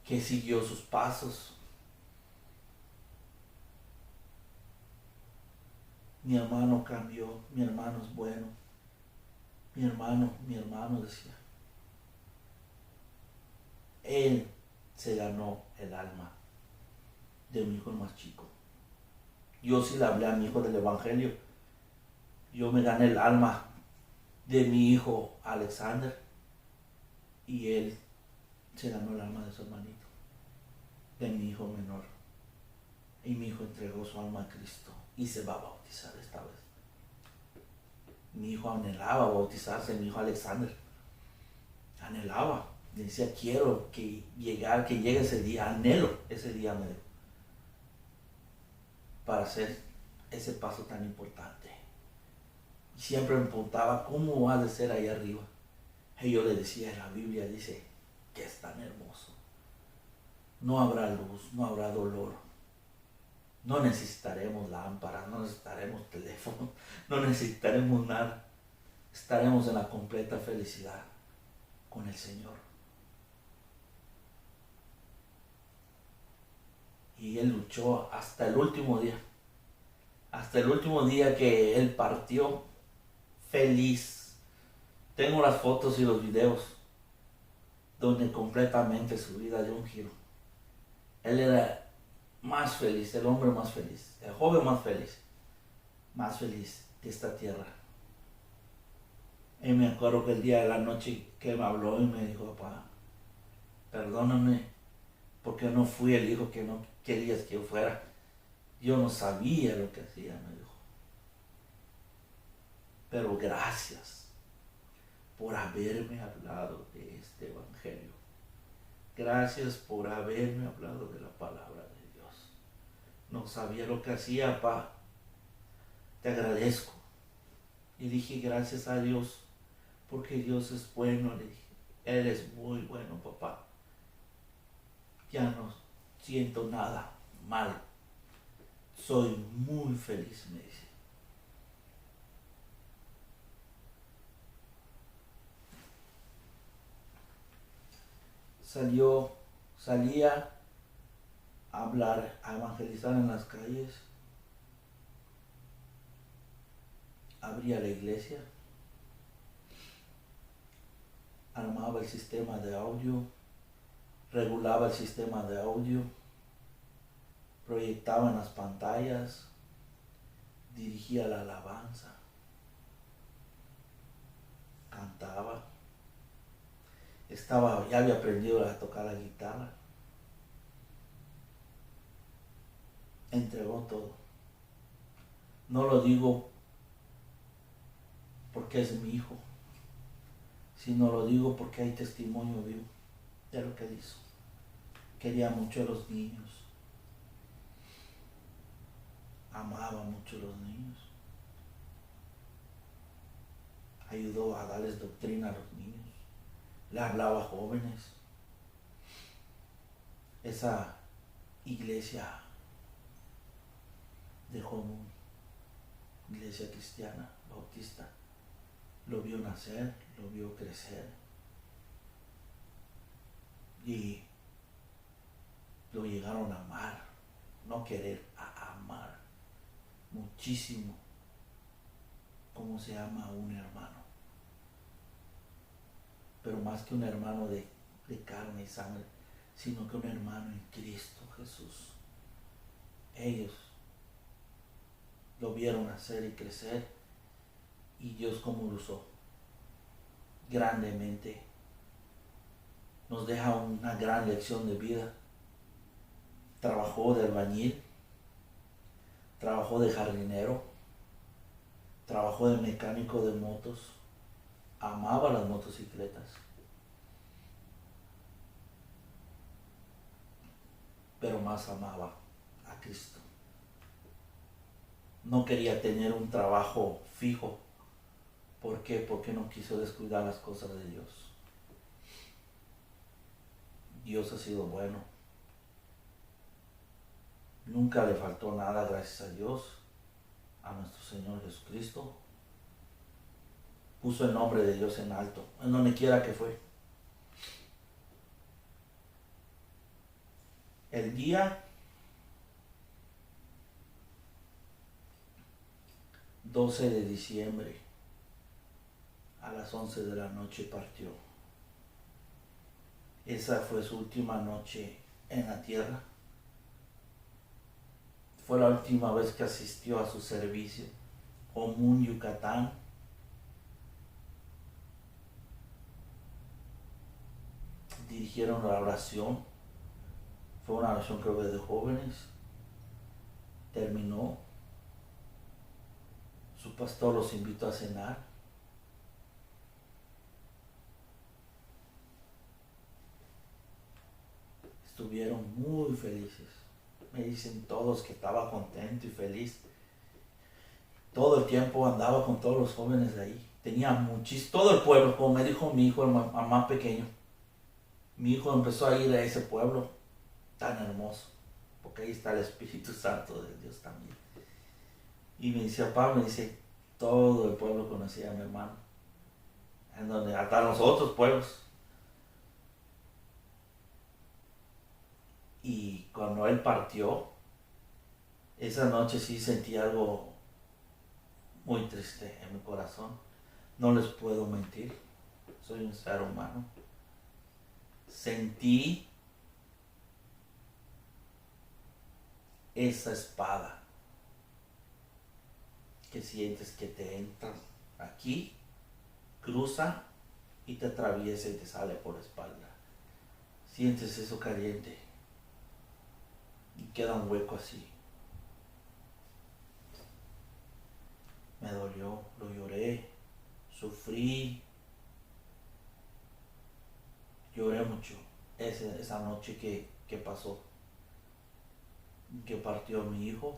que siguió sus pasos. Mi hermano cambió, mi hermano es bueno, mi hermano decía, él se ganó el alma de mi hijo más chico. Yo sí le hablé a mi hijo del evangelio. Yo me gané el alma de mi hijo Alexander y él se ganó el alma de su hermanito, de mi hijo menor. Y mi hijo entregó su alma a Cristo y se va a bautizar esta vez. Mi hijo anhelaba bautizarse, mi hijo Alexander anhelaba. Decía, quiero que llegue ese día, anhelo ese día, me dijo, para hacer ese paso tan importante. Y siempre me preguntaba, ¿cómo va a ser ahí arriba? Y yo le decía, la Biblia dice que es tan hermoso. No habrá luz, no habrá dolor. No necesitaremos lámparas, no necesitaremos teléfono, no necesitaremos nada. Estaremos en la completa felicidad con el Señor. Y él luchó hasta el último día. Hasta el último día que él partió feliz. Tengo las fotos y los videos donde completamente su vida dio un giro. Él era más feliz, el hombre más feliz, el joven más feliz de esta tierra. Y me acuerdo que el día de la noche que me habló y me dijo, papá, perdóname porque no fui el hijo que no querías que yo fuera. Yo no sabía lo que hacía, me dijo. Pero gracias por haberme hablado de este evangelio. Gracias por haberme hablado de la palabra de Dios. No sabía lo que hacía, papá. Te agradezco. Y dije, gracias a Dios, porque Dios es bueno. Le dije, Él es muy bueno, papá. Ya no siento nada mal. Soy muy feliz, me dice. Salía a hablar, a evangelizar en las calles. Abría la iglesia. Armaba el sistema de audio. Regulaba el sistema de audio. Proyectaba en las pantallas. Dirigía la alabanza. Cantaba. Ya había aprendido a tocar la guitarra. Entregó todo. No lo digo porque es mi hijo, sino lo digo porque hay testimonio vivo de lo que él hizo. Quería mucho a los niños. Amaba mucho a los niños. Ayudó a darles doctrina a los niños. Le hablaba a jóvenes. Esa iglesia de Jomún, iglesia cristiana, bautista, lo vio nacer, lo vio crecer y lo llegaron a amar, no querer, a amar muchísimo, como se ama a un hermano, pero más que un hermano de carne y sangre, sino que un hermano en Cristo Jesús. Ellos lo vieron nacer y crecer y Dios como lo usó grandemente. Nos deja una gran lección de vida. Trabajó de albañil, trabajó de jardinero, trabajó de mecánico de motos, amaba las motocicletas, pero más amaba a Cristo. No quería tener un trabajo fijo. ¿Por qué? Porque no quiso descuidar las cosas de Dios. Dios ha sido bueno. Nunca le faltó nada, gracias a Dios, a nuestro Señor Jesucristo. Puso el nombre de Dios en alto, en donde quiera que fue. El día 12 de diciembre a las 11 de la noche partió. Esa fue su última noche en la tierra. Fue la última vez que asistió a su servicio. Omun, Yucatán. Dirigieron la oración. Fue una oración, creo que de jóvenes. Terminó. Su pastor los invitó a cenar. Estuvieron muy felices. Me dicen todos que estaba contento y feliz. Todo el tiempo andaba con todos los jóvenes de ahí. Tenía muchísimo, todo el pueblo, como me dijo mi hijo, el más pequeño. Mi hijo empezó a ir a ese pueblo tan hermoso, porque ahí está el Espíritu Santo de Dios también. Y me dice, papá, me dice, todo el pueblo conocía a mi hermano. En donde hasta los otros pueblos. Y cuando él partió, esa noche sí sentí algo muy triste en mi corazón. No les puedo mentir. Soy un ser humano. Sentí esa espada que sientes que te entra aquí, cruza y te atraviesa y te sale por la espalda. Sientes eso caliente y queda un hueco así. Me dolió, lo lloré, sufrí, lloré mucho esa noche que pasó, que partió mi hijo.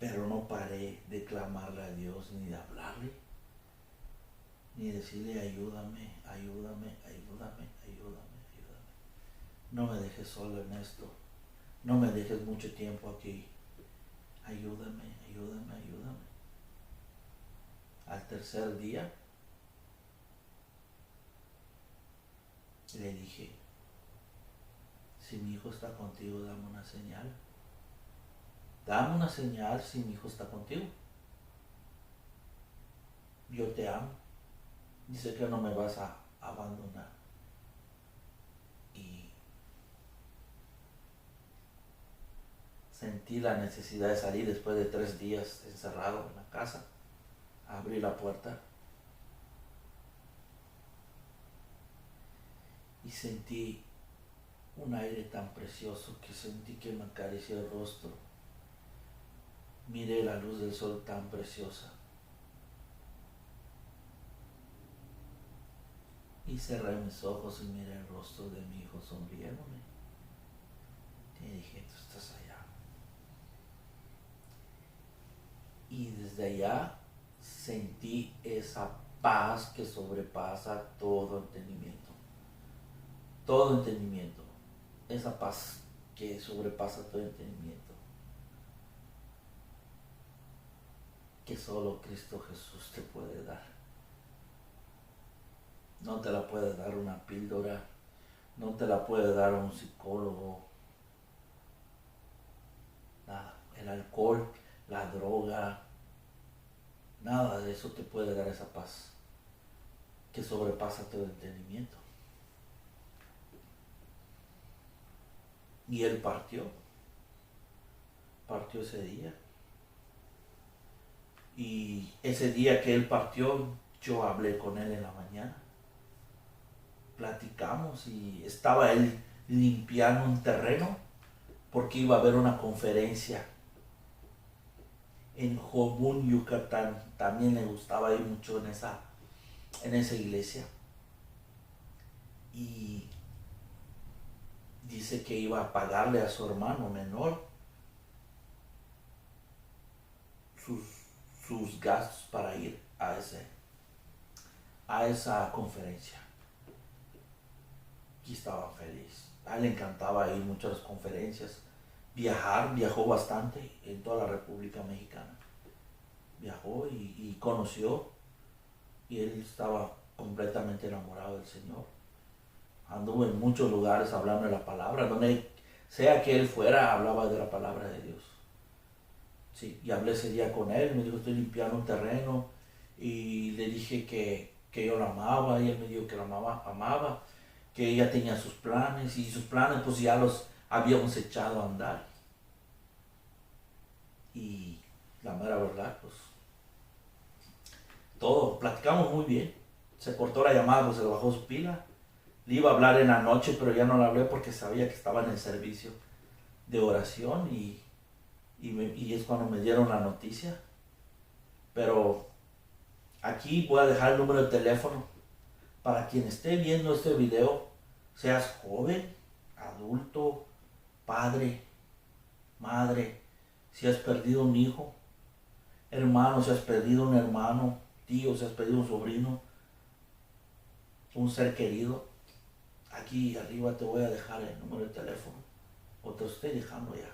Pero no paré de clamarle a Dios, ni de hablarle, ni decirle ayúdame, ayúdame, ayúdame, ayúdame, ayúdame. No me dejes solo en esto, no me dejes mucho tiempo aquí. Ayúdame, ayúdame, ayúdame. Al tercer día le dije, si mi hijo está contigo, dame una señal. Dame una señal si mi hijo está contigo. Yo te amo. Dice que no me vas a abandonar. Y sentí la necesidad de salir después de 3 días encerrado en la casa. Abrí la puerta y sentí un aire tan precioso que sentí que me acarició el rostro. Miré la luz del sol tan preciosa y cerré mis ojos y miré el rostro de mi hijo sonriéndome. Y dije, tú estás allá. Y desde allá sentí esa paz que sobrepasa todo entendimiento. Todo entendimiento. Esa paz que sobrepasa todo entendimiento. Que solo Cristo Jesús te puede dar. No te la puede dar una píldora, no te la puede dar un psicólogo, nada. El alcohol, la droga, nada de eso te puede dar esa paz que sobrepasa todo entendimiento. Y él partió ese día. Y ese día que él partió, yo hablé con él en la mañana. Platicamos y estaba él limpiando un terreno porque iba a haber una conferencia en Omun, Yucatán. También le gustaba ir mucho en esa iglesia. Y dice que iba a pagarle a su hermano menor sus gastos para ir a esa conferencia. Y estaba feliz. A él le encantaba ir mucho a las conferencias, viajó bastante en toda la República Mexicana. Viajó y conoció, y él estaba completamente enamorado del Señor. Anduvo en muchos lugares hablando de la palabra, donde sea que él fuera, hablaba de la palabra de Dios. Sí, y hablé ese día con él, me dijo, estoy limpiando un terreno y le dije que yo la amaba y él me dijo que la amaba, que ella tenía sus planes y sus planes pues ya los habíamos echado a andar. Y la mera verdad, pues todo, platicamos muy bien. Se cortó la llamada, pues se le bajó su pila. Le iba a hablar en la noche, pero ya no le hablé porque sabía que estaba en el servicio de oración y es cuando me dieron la noticia. Pero aquí voy a dejar el número de teléfono para quien esté viendo este video, seas joven, adulto, padre, madre, si has perdido un hijo, hermano, si has perdido un hermano, tío, si has perdido un sobrino, un ser querido. Aquí arriba te voy a dejar el número de teléfono, o te lo estoy dejando ya.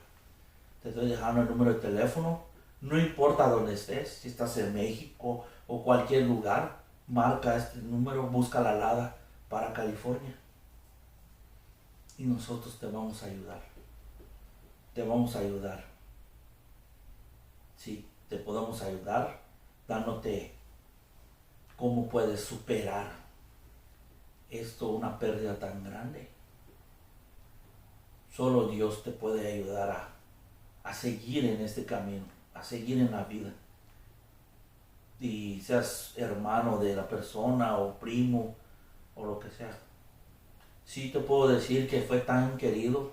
Te estoy dejando el número de teléfono. No importa dónde estés, si estás en México o cualquier lugar, marca este número, busca la alada para California. Y nosotros te vamos a ayudar. Te vamos a ayudar. Sí, te podemos ayudar dándote cómo puedes superar esto, una pérdida tan grande. Solo Dios te puede ayudar a seguir en este camino, a seguir en la vida. Y seas hermano de la persona o primo o lo que sea. Sí te puedo decir que fue tan querido,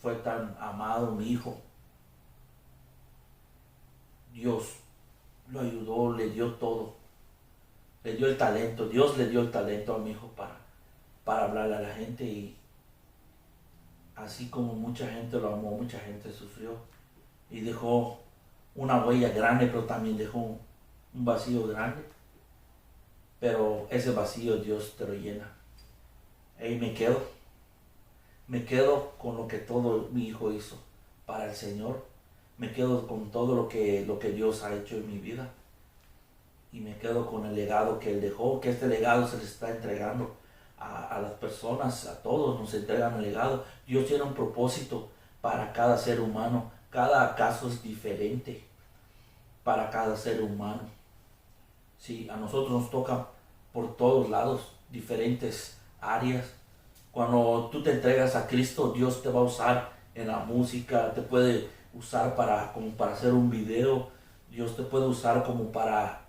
fue tan amado mi hijo. Dios lo ayudó, le dio todo, le dio el talento. Dios le dio el talento a mi hijo para hablarle a la gente, y así como mucha gente lo amó, mucha gente sufrió y dejó una huella grande, pero también dejó un vacío grande. Pero ese vacío Dios te lo llena. Y me quedo con lo que todo mi hijo hizo para el Señor. Me quedo con todo lo que Dios ha hecho en mi vida. Y me quedo con el legado que Él dejó, que este legado se les está entregando a las personas, a todos nos entregan el legado. Dios tiene un propósito para cada ser humano. Cada caso es diferente para cada ser humano. Sí, a nosotros nos toca por todos lados, diferentes áreas. Cuando tú te entregas a Cristo, Dios te va a usar en la música, te puede usar como para hacer un video, Dios te puede usar como para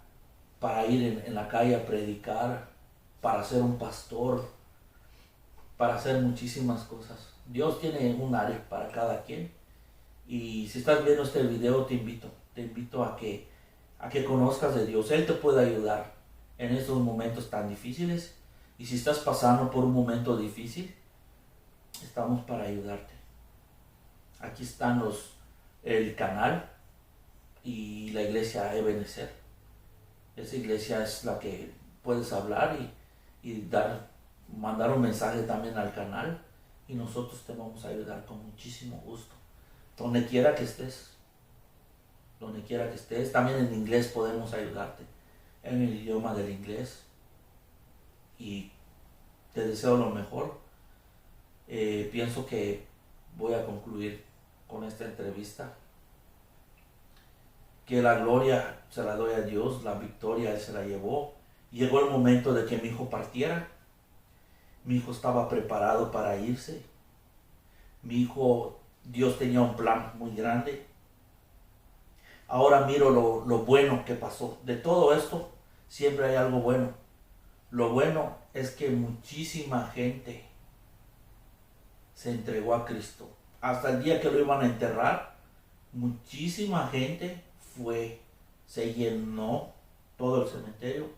ir en la calle a predicar, para ser un pastor, para hacer muchísimas cosas. Dios tiene un área para cada quien. Y si estás viendo este video, te invito a que conozcas de Dios. Él te puede ayudar en estos momentos tan difíciles. Y si estás pasando por un momento difícil, estamos para ayudarte. Aquí están el canal y la iglesia Ebenezer. Esa iglesia es la que puedes hablar y mandar un mensaje también al canal, y nosotros te vamos a ayudar con muchísimo gusto. Donde quiera que estés, también en inglés podemos ayudarte, en el idioma del inglés. Y te deseo lo mejor. Pienso que voy a concluir con esta entrevista. Que la gloria se la doy a Dios, la victoria Él se la llevó. Llegó el momento de que mi hijo partiera. Mi hijo estaba preparado para irse. Mi hijo, Dios tenía un plan muy grande. Ahora miro lo bueno que pasó. De todo esto, siempre hay algo bueno. Lo bueno es que muchísima gente se entregó a Cristo. Hasta el día que lo iban a enterrar, muchísima gente se llenó todo el cementerio.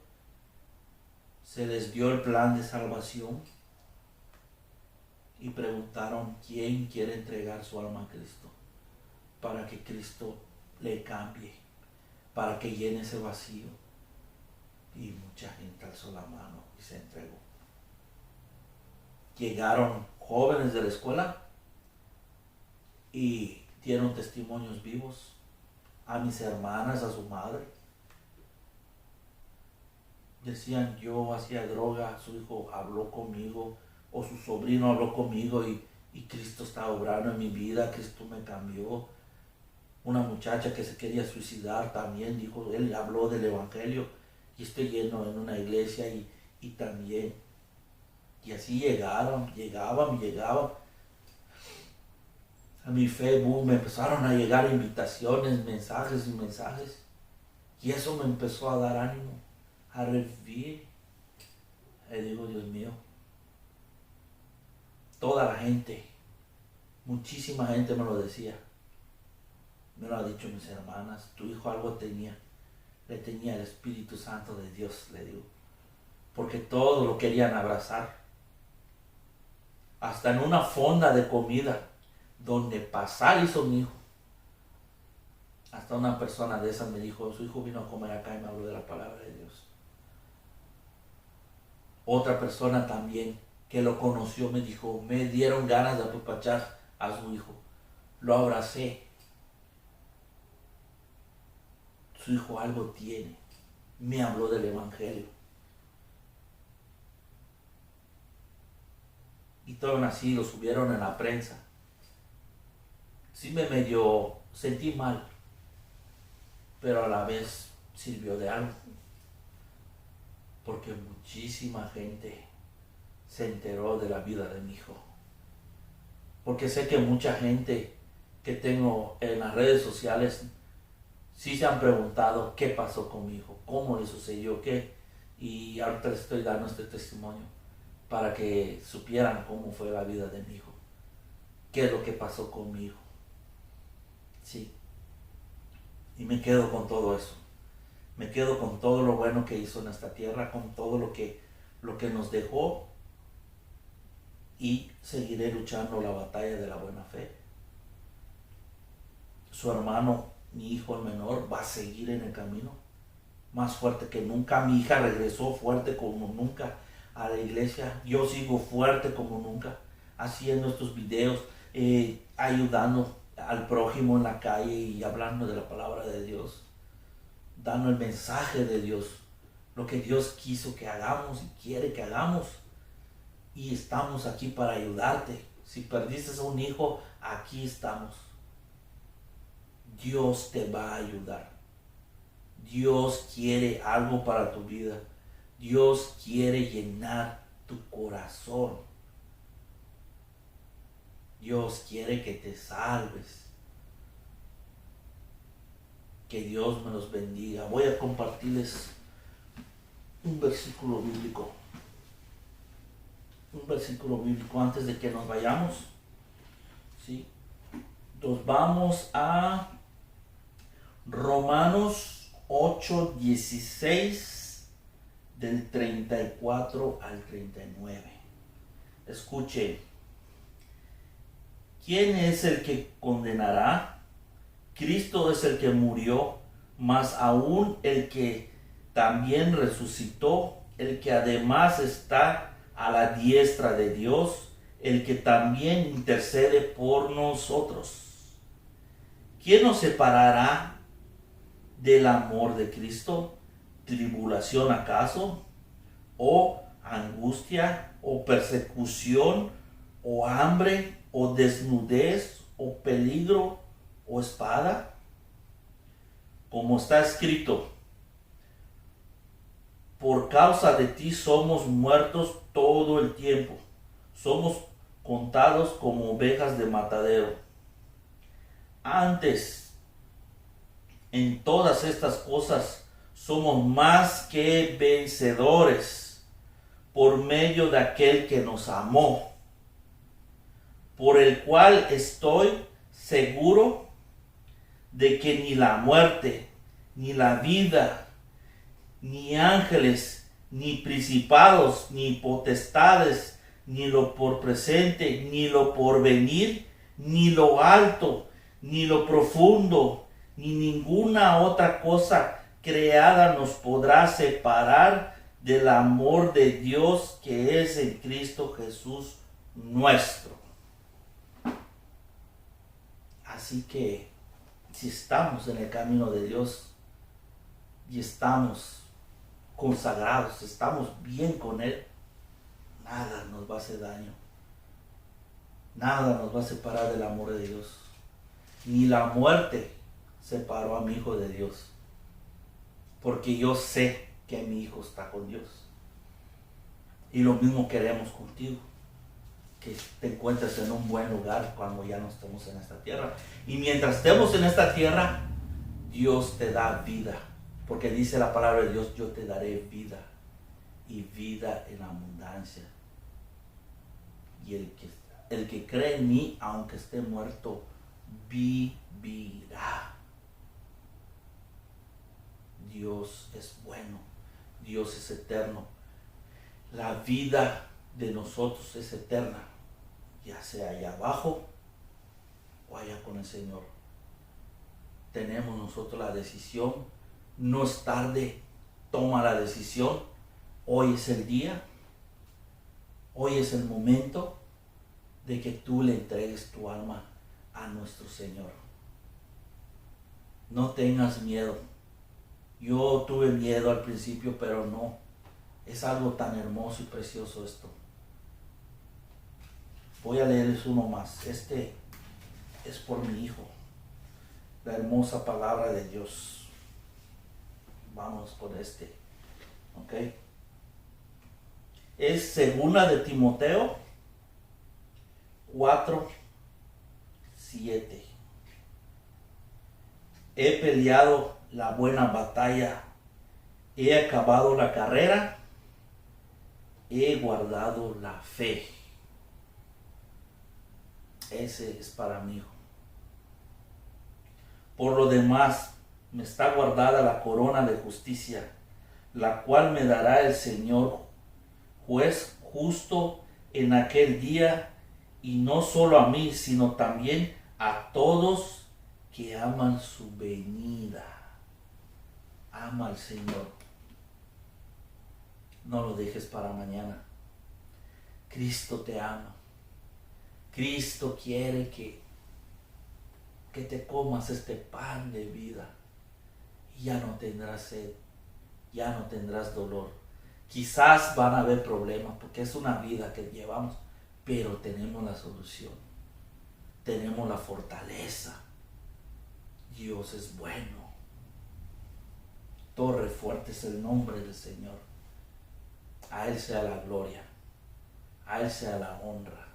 Se les dio el plan de salvación y preguntaron quién quiere entregar su alma a Cristo para que Cristo le cambie, para que llene ese vacío. Y mucha gente alzó la mano y se entregó. Llegaron jóvenes de la escuela y dieron testimonios vivos a mis hermanas, a su madre. Decían, yo hacía droga, su hijo habló conmigo, o su sobrino habló conmigo y Cristo está obrando en mi vida, Cristo me cambió. una muchacha que se quería suicidar también, dijo, él habló del evangelio y estoy lleno en una iglesia y también. Y así llegaban. A mi Facebook me empezaron a llegar invitaciones, mensajes y mensajes. Y eso me empezó a dar ánimo, a revivir. Y digo, Dios mío, toda la gente, muchísima gente me lo decía. Me lo ha dicho mis hermanas, tu hijo algo tenía. Le tenía el Espíritu Santo de Dios, le digo. Porque todos lo querían abrazar. Hasta en una fonda de comida, donde pasar hizo mi hijo. Hasta una persona de esas me dijo, su hijo vino a comer acá y me habló de la palabra de Dios. Otra persona también que lo conoció me dijo, me dieron ganas de apapachar a su hijo. Lo abracé. Su hijo algo tiene. Me habló del evangelio. Y todo así lo subieron en la prensa. Sí me medio sentí mal, pero a la vez sirvió de algo. Porque muchísima gente se enteró de la vida de mi hijo. Porque sé que mucha gente que tengo en las redes sociales sí se han preguntado qué pasó con mi hijo, cómo le sucedió, qué. Y ahorita les estoy dando este testimonio para que supieran cómo fue la vida de mi hijo, qué es lo que pasó con mi hijo. Sí. Y me quedo con todo eso. Me quedo con todo lo bueno que hizo en esta tierra, con todo lo que nos dejó, y seguiré luchando la batalla de la buena fe. Su hermano, mi hijo el menor, va a seguir en el camino, más fuerte que nunca. Mi hija regresó fuerte como nunca a la iglesia. Yo sigo fuerte como nunca, haciendo estos videos, ayudando al prójimo en la calle y hablando de la palabra de Dios, dando el mensaje de Dios, lo que Dios quiso que hagamos y quiere que hagamos. Y estamos aquí para ayudarte. Si perdiste a un hijo, aquí estamos. Dios te va a ayudar. Dios quiere algo para tu vida. Dios quiere llenar tu corazón. Dios quiere que te salves. Que Dios me los bendiga. Voy a compartirles un versículo bíblico. Un versículo bíblico antes de que nos vayamos. ¿Sí? Nos vamos a Romanos 8:16, del 34 al 39. Escuche. ¿Quién es el que condenará? Cristo es el que murió, mas aún el que también resucitó, el que además está a la diestra de Dios, el que también intercede por nosotros. ¿Quién nos separará del amor de Cristo? ¿Tribulación acaso? ¿O angustia? ¿O persecución? ¿O hambre? ¿O desnudez? ¿O peligro? ¿O espada? Como está escrito, por causa de ti somos muertos todo el tiempo. Somos contados como ovejas de matadero. Antes, en todas estas cosas, somos más que vencedores por medio de aquel que nos amó, por el cual estoy seguro de que ni la muerte, ni la vida, ni ángeles, ni principados, ni potestades, ni lo por presente, ni lo por venir, ni lo alto, ni lo profundo, ni ninguna otra cosa creada nos podrá separar del amor de Dios que es en Cristo Jesús nuestro. Así que si estamos en el camino de Dios y estamos consagrados, estamos bien con Él, nada nos va a hacer daño. Nada nos va a separar del amor de Dios. Ni la muerte, separó a mi hijo de Dios. Porque yo sé que mi hijo está con Dios. Y lo mismo queremos contigo. Que te encuentres en un buen lugar cuando ya no estemos en esta tierra. Y mientras estemos en esta tierra, Dios te da vida. Porque dice la palabra de Dios, yo te daré vida. Y vida en abundancia. Y el que cree en mí, aunque esté muerto, vivirá. Dios es bueno. Dios es eterno. La vida de nosotros es eterna. Ya sea allá abajo o allá con el Señor. Tenemos nosotros la decisión. No es tarde. Toma la decisión. Hoy es el día. Hoy es el momento de que tú le entregues tu alma a nuestro Señor. No tengas miedo. Yo tuve miedo al principio, pero no. Es algo tan hermoso y precioso esto. Voy a leerles uno más. Este es por mi hijo. La hermosa palabra de Dios. Vamos con este. ¿Ok? Es segunda de Timoteo 4:7. He peleado la buena batalla. He acabado la carrera. He guardado la fe. Ese es para mi hijo. Por lo demás, me está guardada la corona de justicia, la cual me dará el Señor, juez justo en aquel día, y no solo a mí, sino también a todos que aman su venida. Ama al Señor. No lo dejes para mañana. Cristo te ama. Cristo quiere que te comas este pan de vida. Y ya no tendrás sed. Ya no tendrás dolor. Quizás van a haber problemas porque es una vida que llevamos. Pero tenemos la solución. Tenemos la fortaleza. Dios es bueno. Torre fuerte es el nombre del Señor. A Él sea la gloria. A Él sea la honra.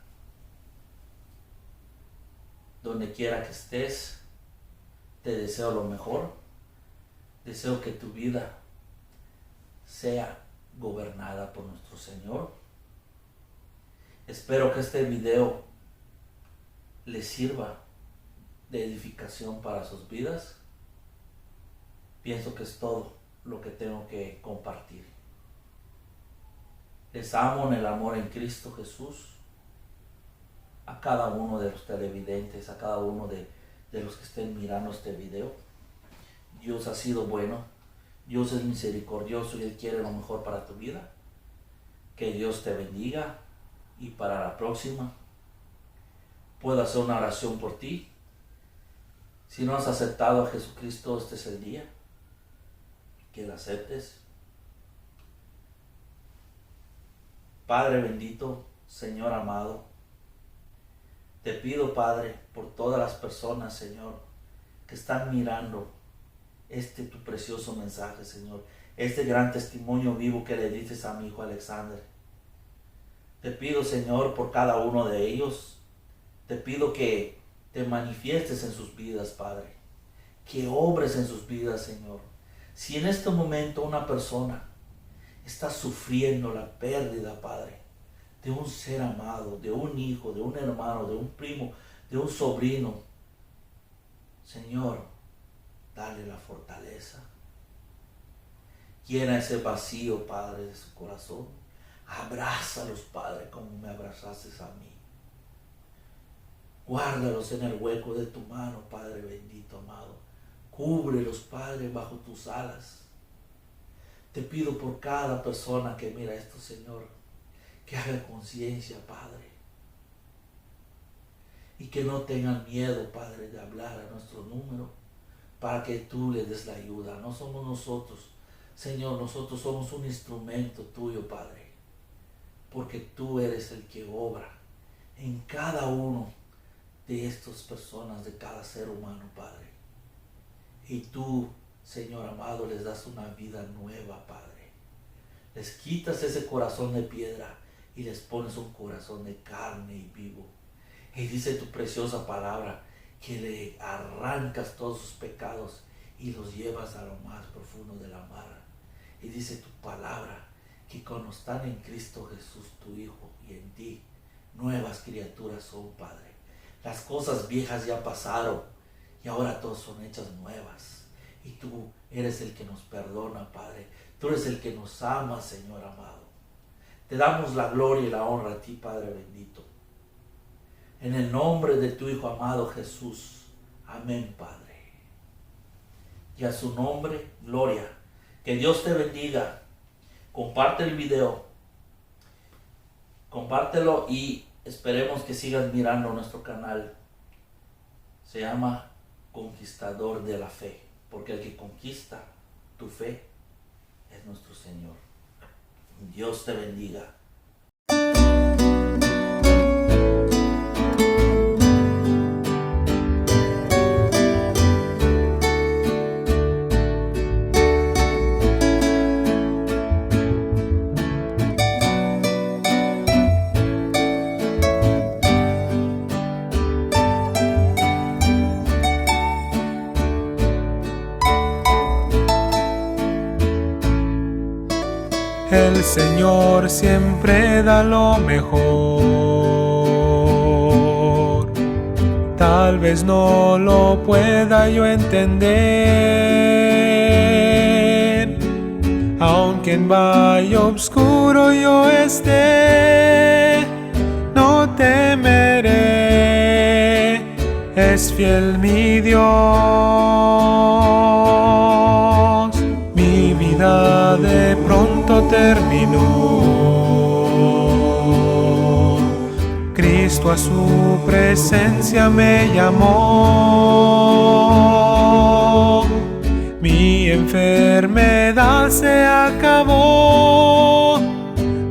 Donde quiera que estés, te deseo lo mejor. Deseo que tu vida sea gobernada por nuestro Señor. Espero que este video les sirva de edificación para sus vidas. Pienso que es todo lo que tengo que compartir. Les amo en el amor en Cristo Jesús. A cada uno de los televidentes, a cada uno de los que estén mirando este video. Dios ha sido bueno. Dios es misericordioso y Él quiere lo mejor para tu vida. Que Dios te bendiga. Y para la próxima, puedo hacer una oración por ti. Si no has aceptado a Jesucristo, este es el día que lo aceptes. Padre bendito, Señor amado, te pido, Padre, por todas las personas, Señor, que están mirando tu precioso mensaje, Señor, este gran testimonio vivo que le dices a mi hijo Alexander. Te pido, Señor, por cada uno de ellos. Te pido que te manifiestes en sus vidas, Padre. Que obres en sus vidas, Señor. Si en este momento una persona está sufriendo la pérdida, Padre, de un ser amado, de un hijo, de un hermano, de un primo, de un sobrino, Señor, dale la fortaleza. Llena ese vacío, Padre, de su corazón. Abrázalos, Padre, como me abrazaste a mí. Guárdalos en el hueco de tu mano, Padre bendito, amado. Cúbrelos, Padre, bajo tus alas. Te pido por cada persona que mira esto, Señor, que haga conciencia, Padre. Y que no tengan miedo, Padre, de hablar a nuestro número para que tú le des la ayuda. No somos nosotros, Señor, nosotros somos un instrumento tuyo, Padre. Porque tú eres el que obra en cada uno de estas personas, de cada ser humano, Padre. Y tú, Señor amado, les das una vida nueva, Padre. Les quitas ese corazón de piedra y les pones un corazón de carne y vivo. Y dice tu preciosa palabra que le arrancas todos sus pecados y los llevas a lo más profundo de la mar. Y dice tu palabra que cuando están en Cristo Jesús, tu Hijo, y en ti, nuevas criaturas son, Padre. Las cosas viejas ya pasaron y ahora todas son hechas nuevas. Y tú eres el que nos perdona, Padre. Tú eres el que nos ama, Señor amado. Te damos la gloria y la honra a ti, Padre bendito. En el nombre de tu Hijo amado Jesús. Amén, Padre. Y a su nombre, gloria. Que Dios te bendiga. Comparte el video. Compártelo y esperemos que sigas mirando nuestro canal. Se llama Conquistador de la Fe. Porque el que conquista tu fe es nuestro Señor. Dios te bendiga. El Señor siempre da lo mejor. Tal vez no lo pueda yo entender, aunque en valle oscuro yo esté, no temeré, es fiel mi Dios. Mi vida de pronto terminó, Cristo a su presencia me llamó. Mi enfermedad se acabó,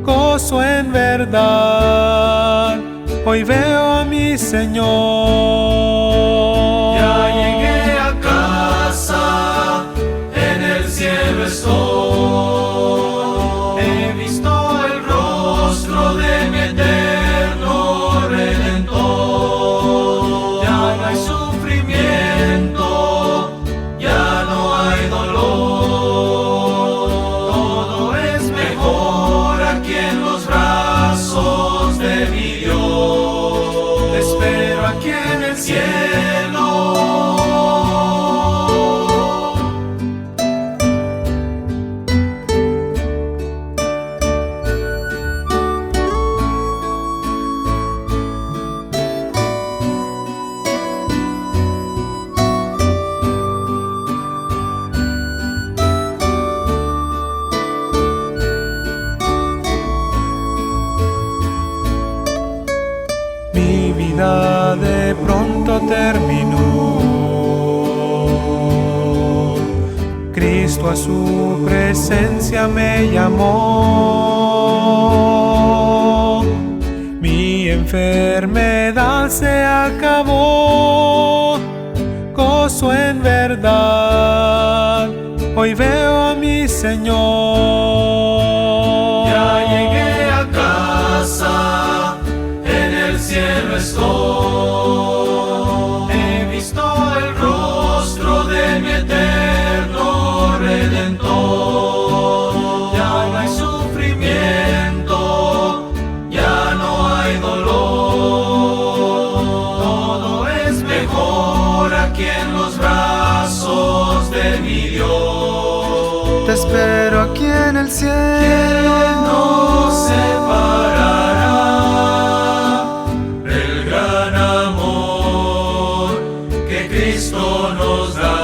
gozo en verdad, hoy veo a mi Señor. Ya llegué a casa, en el cielo estoy. He visto el rostro de mi eterno Redentor. Ya no hay sufrimiento, ya no hay dolor. Todo es mejor aquí en los brazos de mi Dios. Te espero aquí en el cielo. Mi vida de pronto terminó, Cristo a su presencia me llamó. Mi enfermedad se acabó, gozo en verdad, hoy veo a mi Señor. Ya llegué a casa, en el cielo estoy. He visto el rostro de mi eterno Redentor. Ya no hay sufrimiento, ya no hay dolor. Todo es mejor aquí en los brazos de mi Dios. Te espero aquí en el cielo. ¿Quién nos separará del gran amor que Cristo nos da?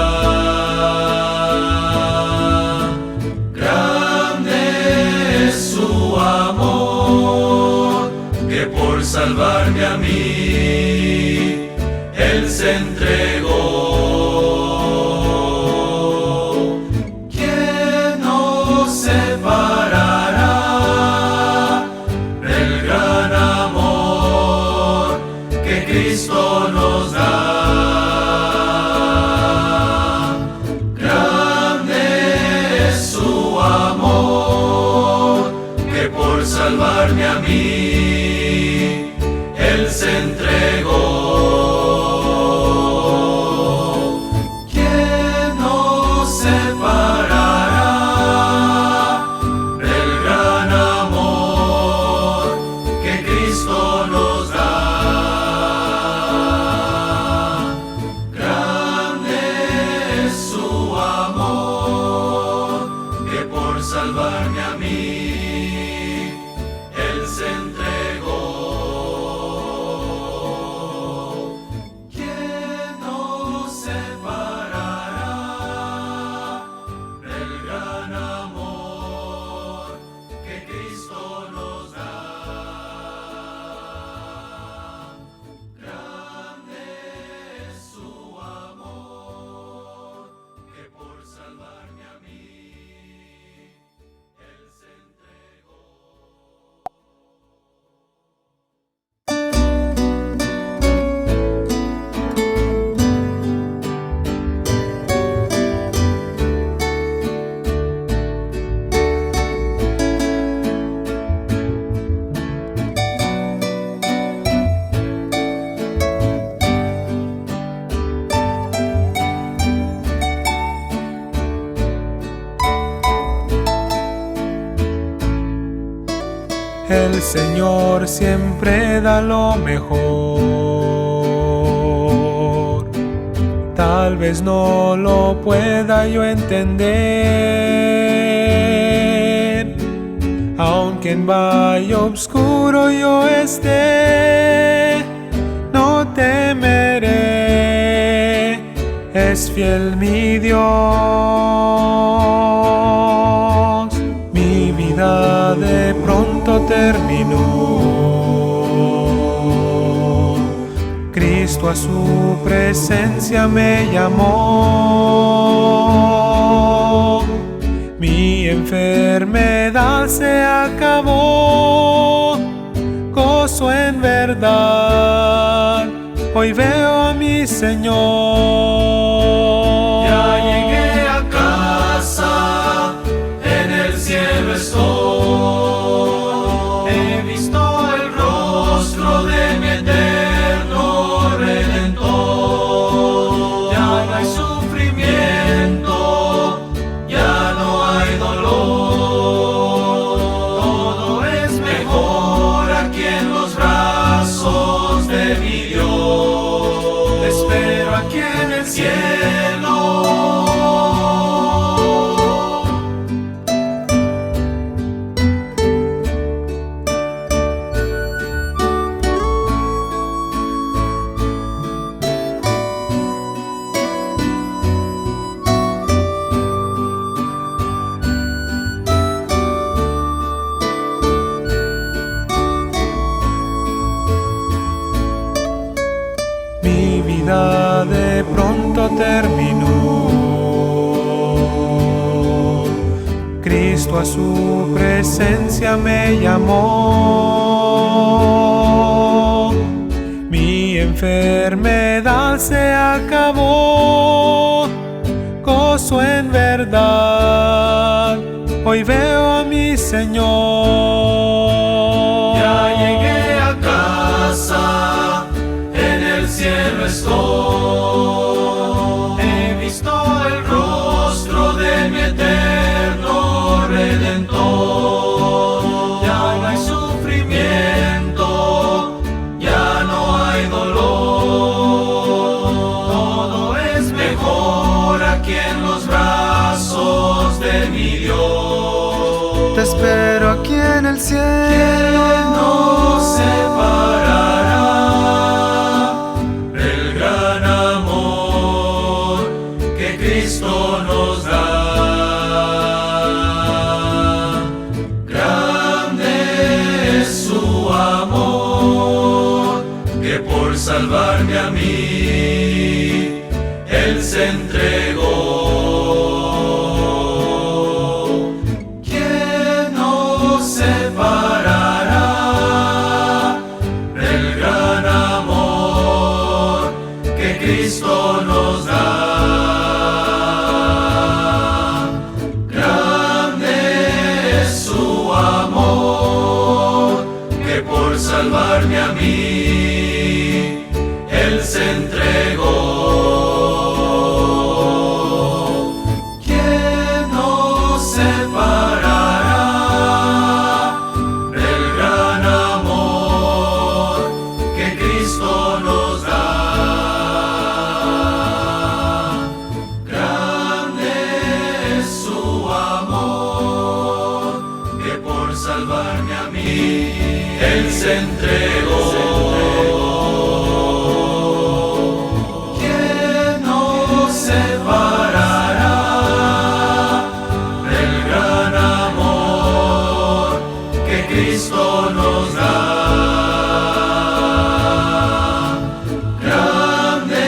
Grande es su amor, que por salvarme a mí Él se entregó. ¿Quién nos separará del gran amor que Cristo nos da? Señor siempre da lo mejor. Tal vez no lo pueda yo entender, aunque en valle oscuro yo esté, no temeré, es fiel mi Dios. Mi vida de pronto terminó, Cristo a su presencia me llamó. Mi enfermedad se acabó, gozo en verdad, hoy veo a mi Señor. Ya llegué a casa, en el cielo estoy. He visto el rostro de mi eterno Redentor. Ya no hay sufrimiento, ya no hay dolor. Todo es mejor aquí en los brazos de mi Dios. Te espero aquí en el cielo. Mi vida de pronto terminó, Cristo a su presencia me llamó. Mi enfermedad se acabó, gozo en verdad, hoy veo a mi Señor. Ya llegué a casa, en el cielo estoy. He visto el rostro de mi eterno Redentor. Ya no hay sufrimiento, ya no hay dolor. Todo es mejor aquí en los brazos de mi Dios. Te espero aquí en el cielo. ¿Quién nos separará del gran amor que Cristo nos da? Grande es su amor, que por salvarme a mí Él se entregó. ¿Quién nos separará del gran amor que Cristo nos da? Grande es su amor, que por salvarme a mí Él se entregó. ¿Quién nos separará del gran amor que Cristo nos da? Grande es su amor, que por salvarme a mí Él se entregó. ¿Quién nos separará del gran amor que Cristo nos da? Grande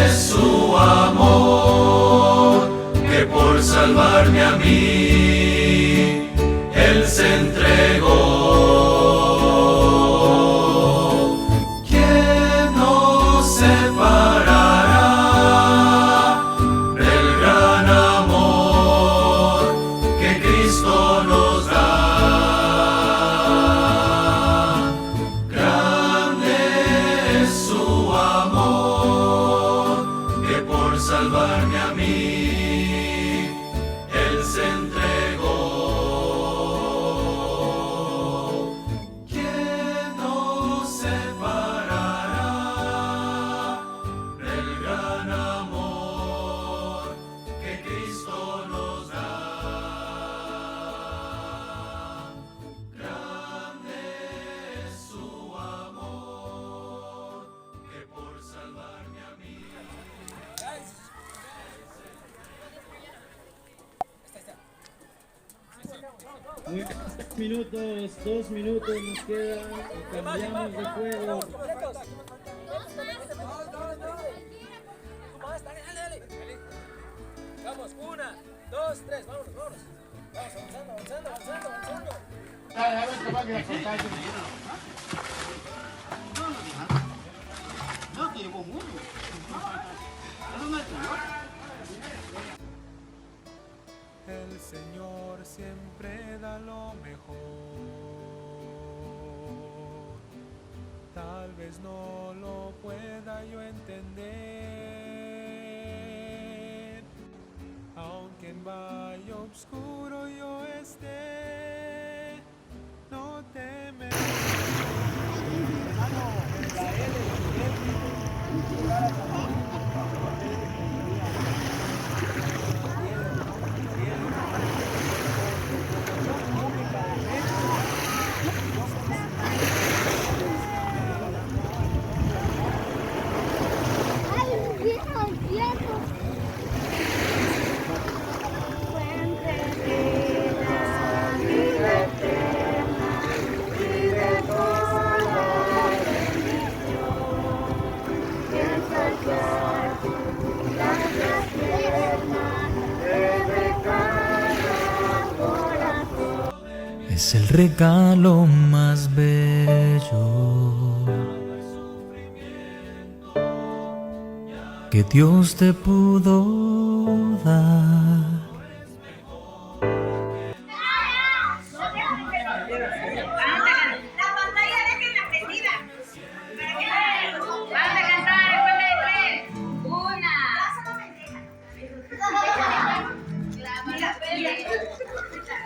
es su amor, que por salvarme a mí Él se entregó. ¿Quién nos separará del gran amor que Cristo nos da? Grande es su amor, que por salvarme a mí Él se entregó. Minutos, 2 minutos nos quedan y cambiamos de juego. Vamos, 1, 2, 3, vámonos. Vamos avanzando. El Señor siempre da lo mejor. Tal vez no lo pueda yo entender, aunque en valle oscuro yo esté, no temeré. Es el regalo más bello que Dios te pudo dar. La pantalla déjenla prendida. Vamos a cantar en cuenta de 3. 1.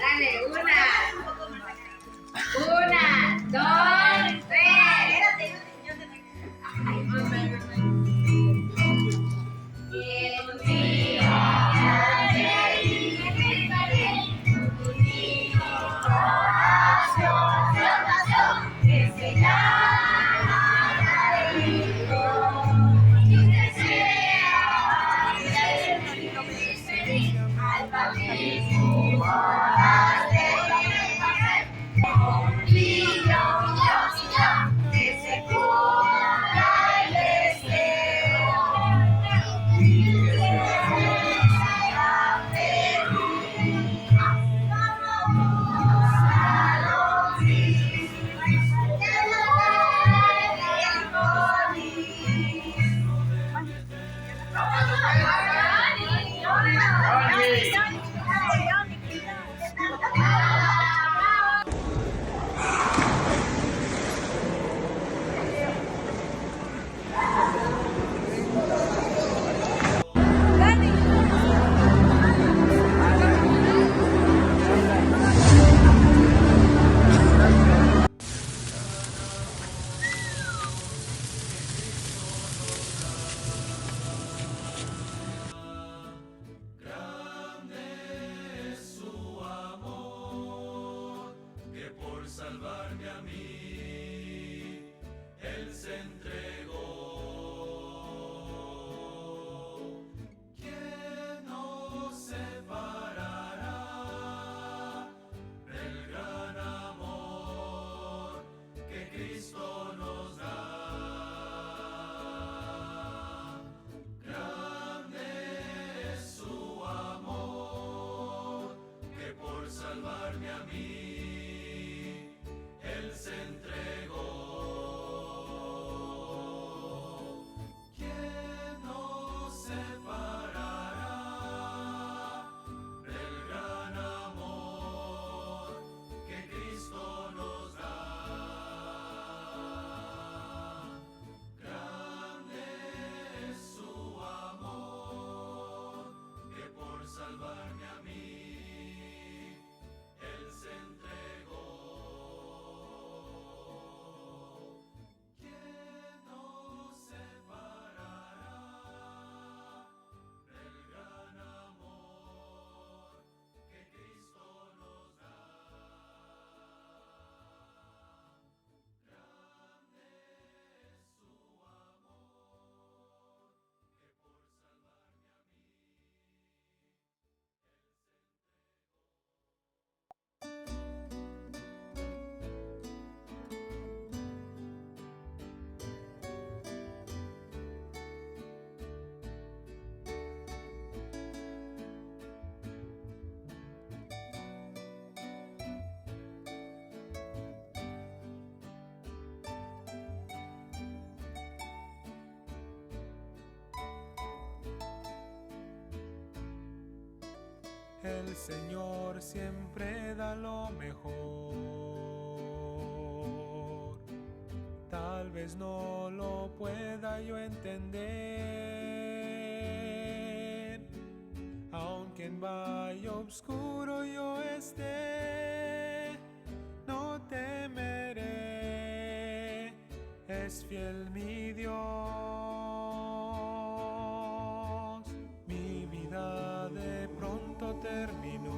Dale, 1, 2, 3. el Señor siempre da lo mejor. Tal vez no lo pueda yo entender, aunque en valle oscuro yo esté, no temeré, es fiel mi Dios. Mi vida de pronto terminó,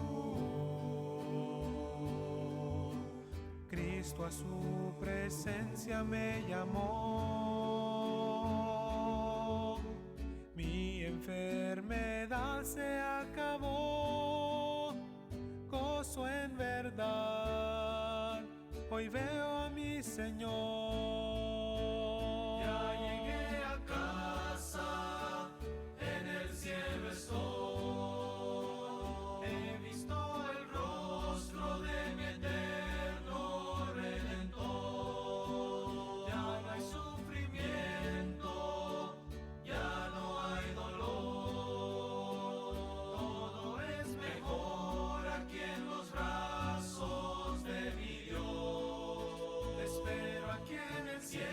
Cristo a su presencia me llamó. Mi enfermedad se acabó, gozo en verdad, hoy veo a mi Señor. Ya llegué a casa, en el cielo estoy. He visto el rostro de mi eterno Redentor. Ya no hay sufrimiento, ya no hay dolor. Todo es mejor aquí en los brazos de mi Dios. Te espero aquí en el cielo.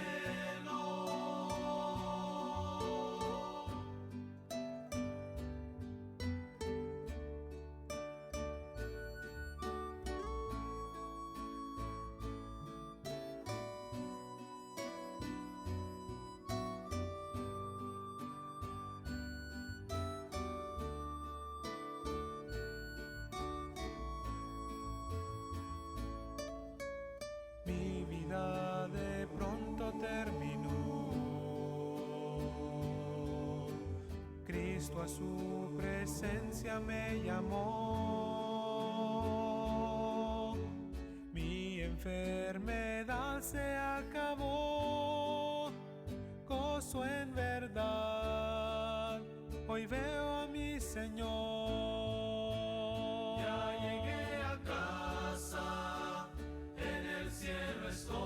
Mi vida de pronto terminó, Cristo a su presencia me llamó. Mi enfermedad se acabó, gozo en verdad, hoy veo a mi Señor. Ya llegué a casa, en el cielo estoy.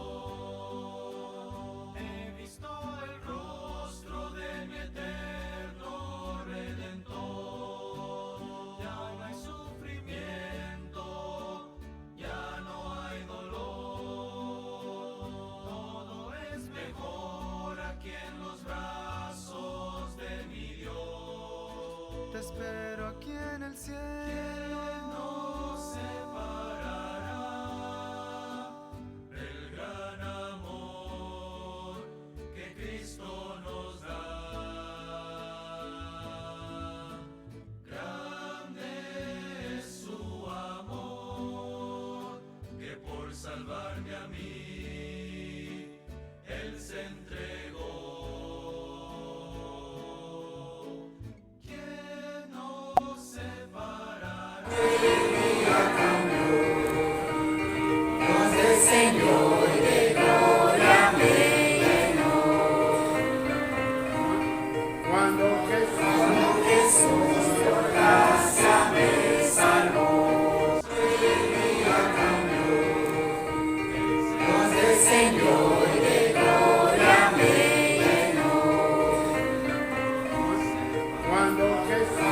He visto el rostro de mi eterno Redentor. Ya no hay sufrimiento, ya no hay dolor. Todo es mejor aquí en los brazos de mi Dios. Te espero aquí en el cielo. ¿Quién nos separará del gran amor que Cristo nos da? Grande es su amor, que por salvarme a mí Él se entregó. ¿Quién nos separará? Cuando Jesús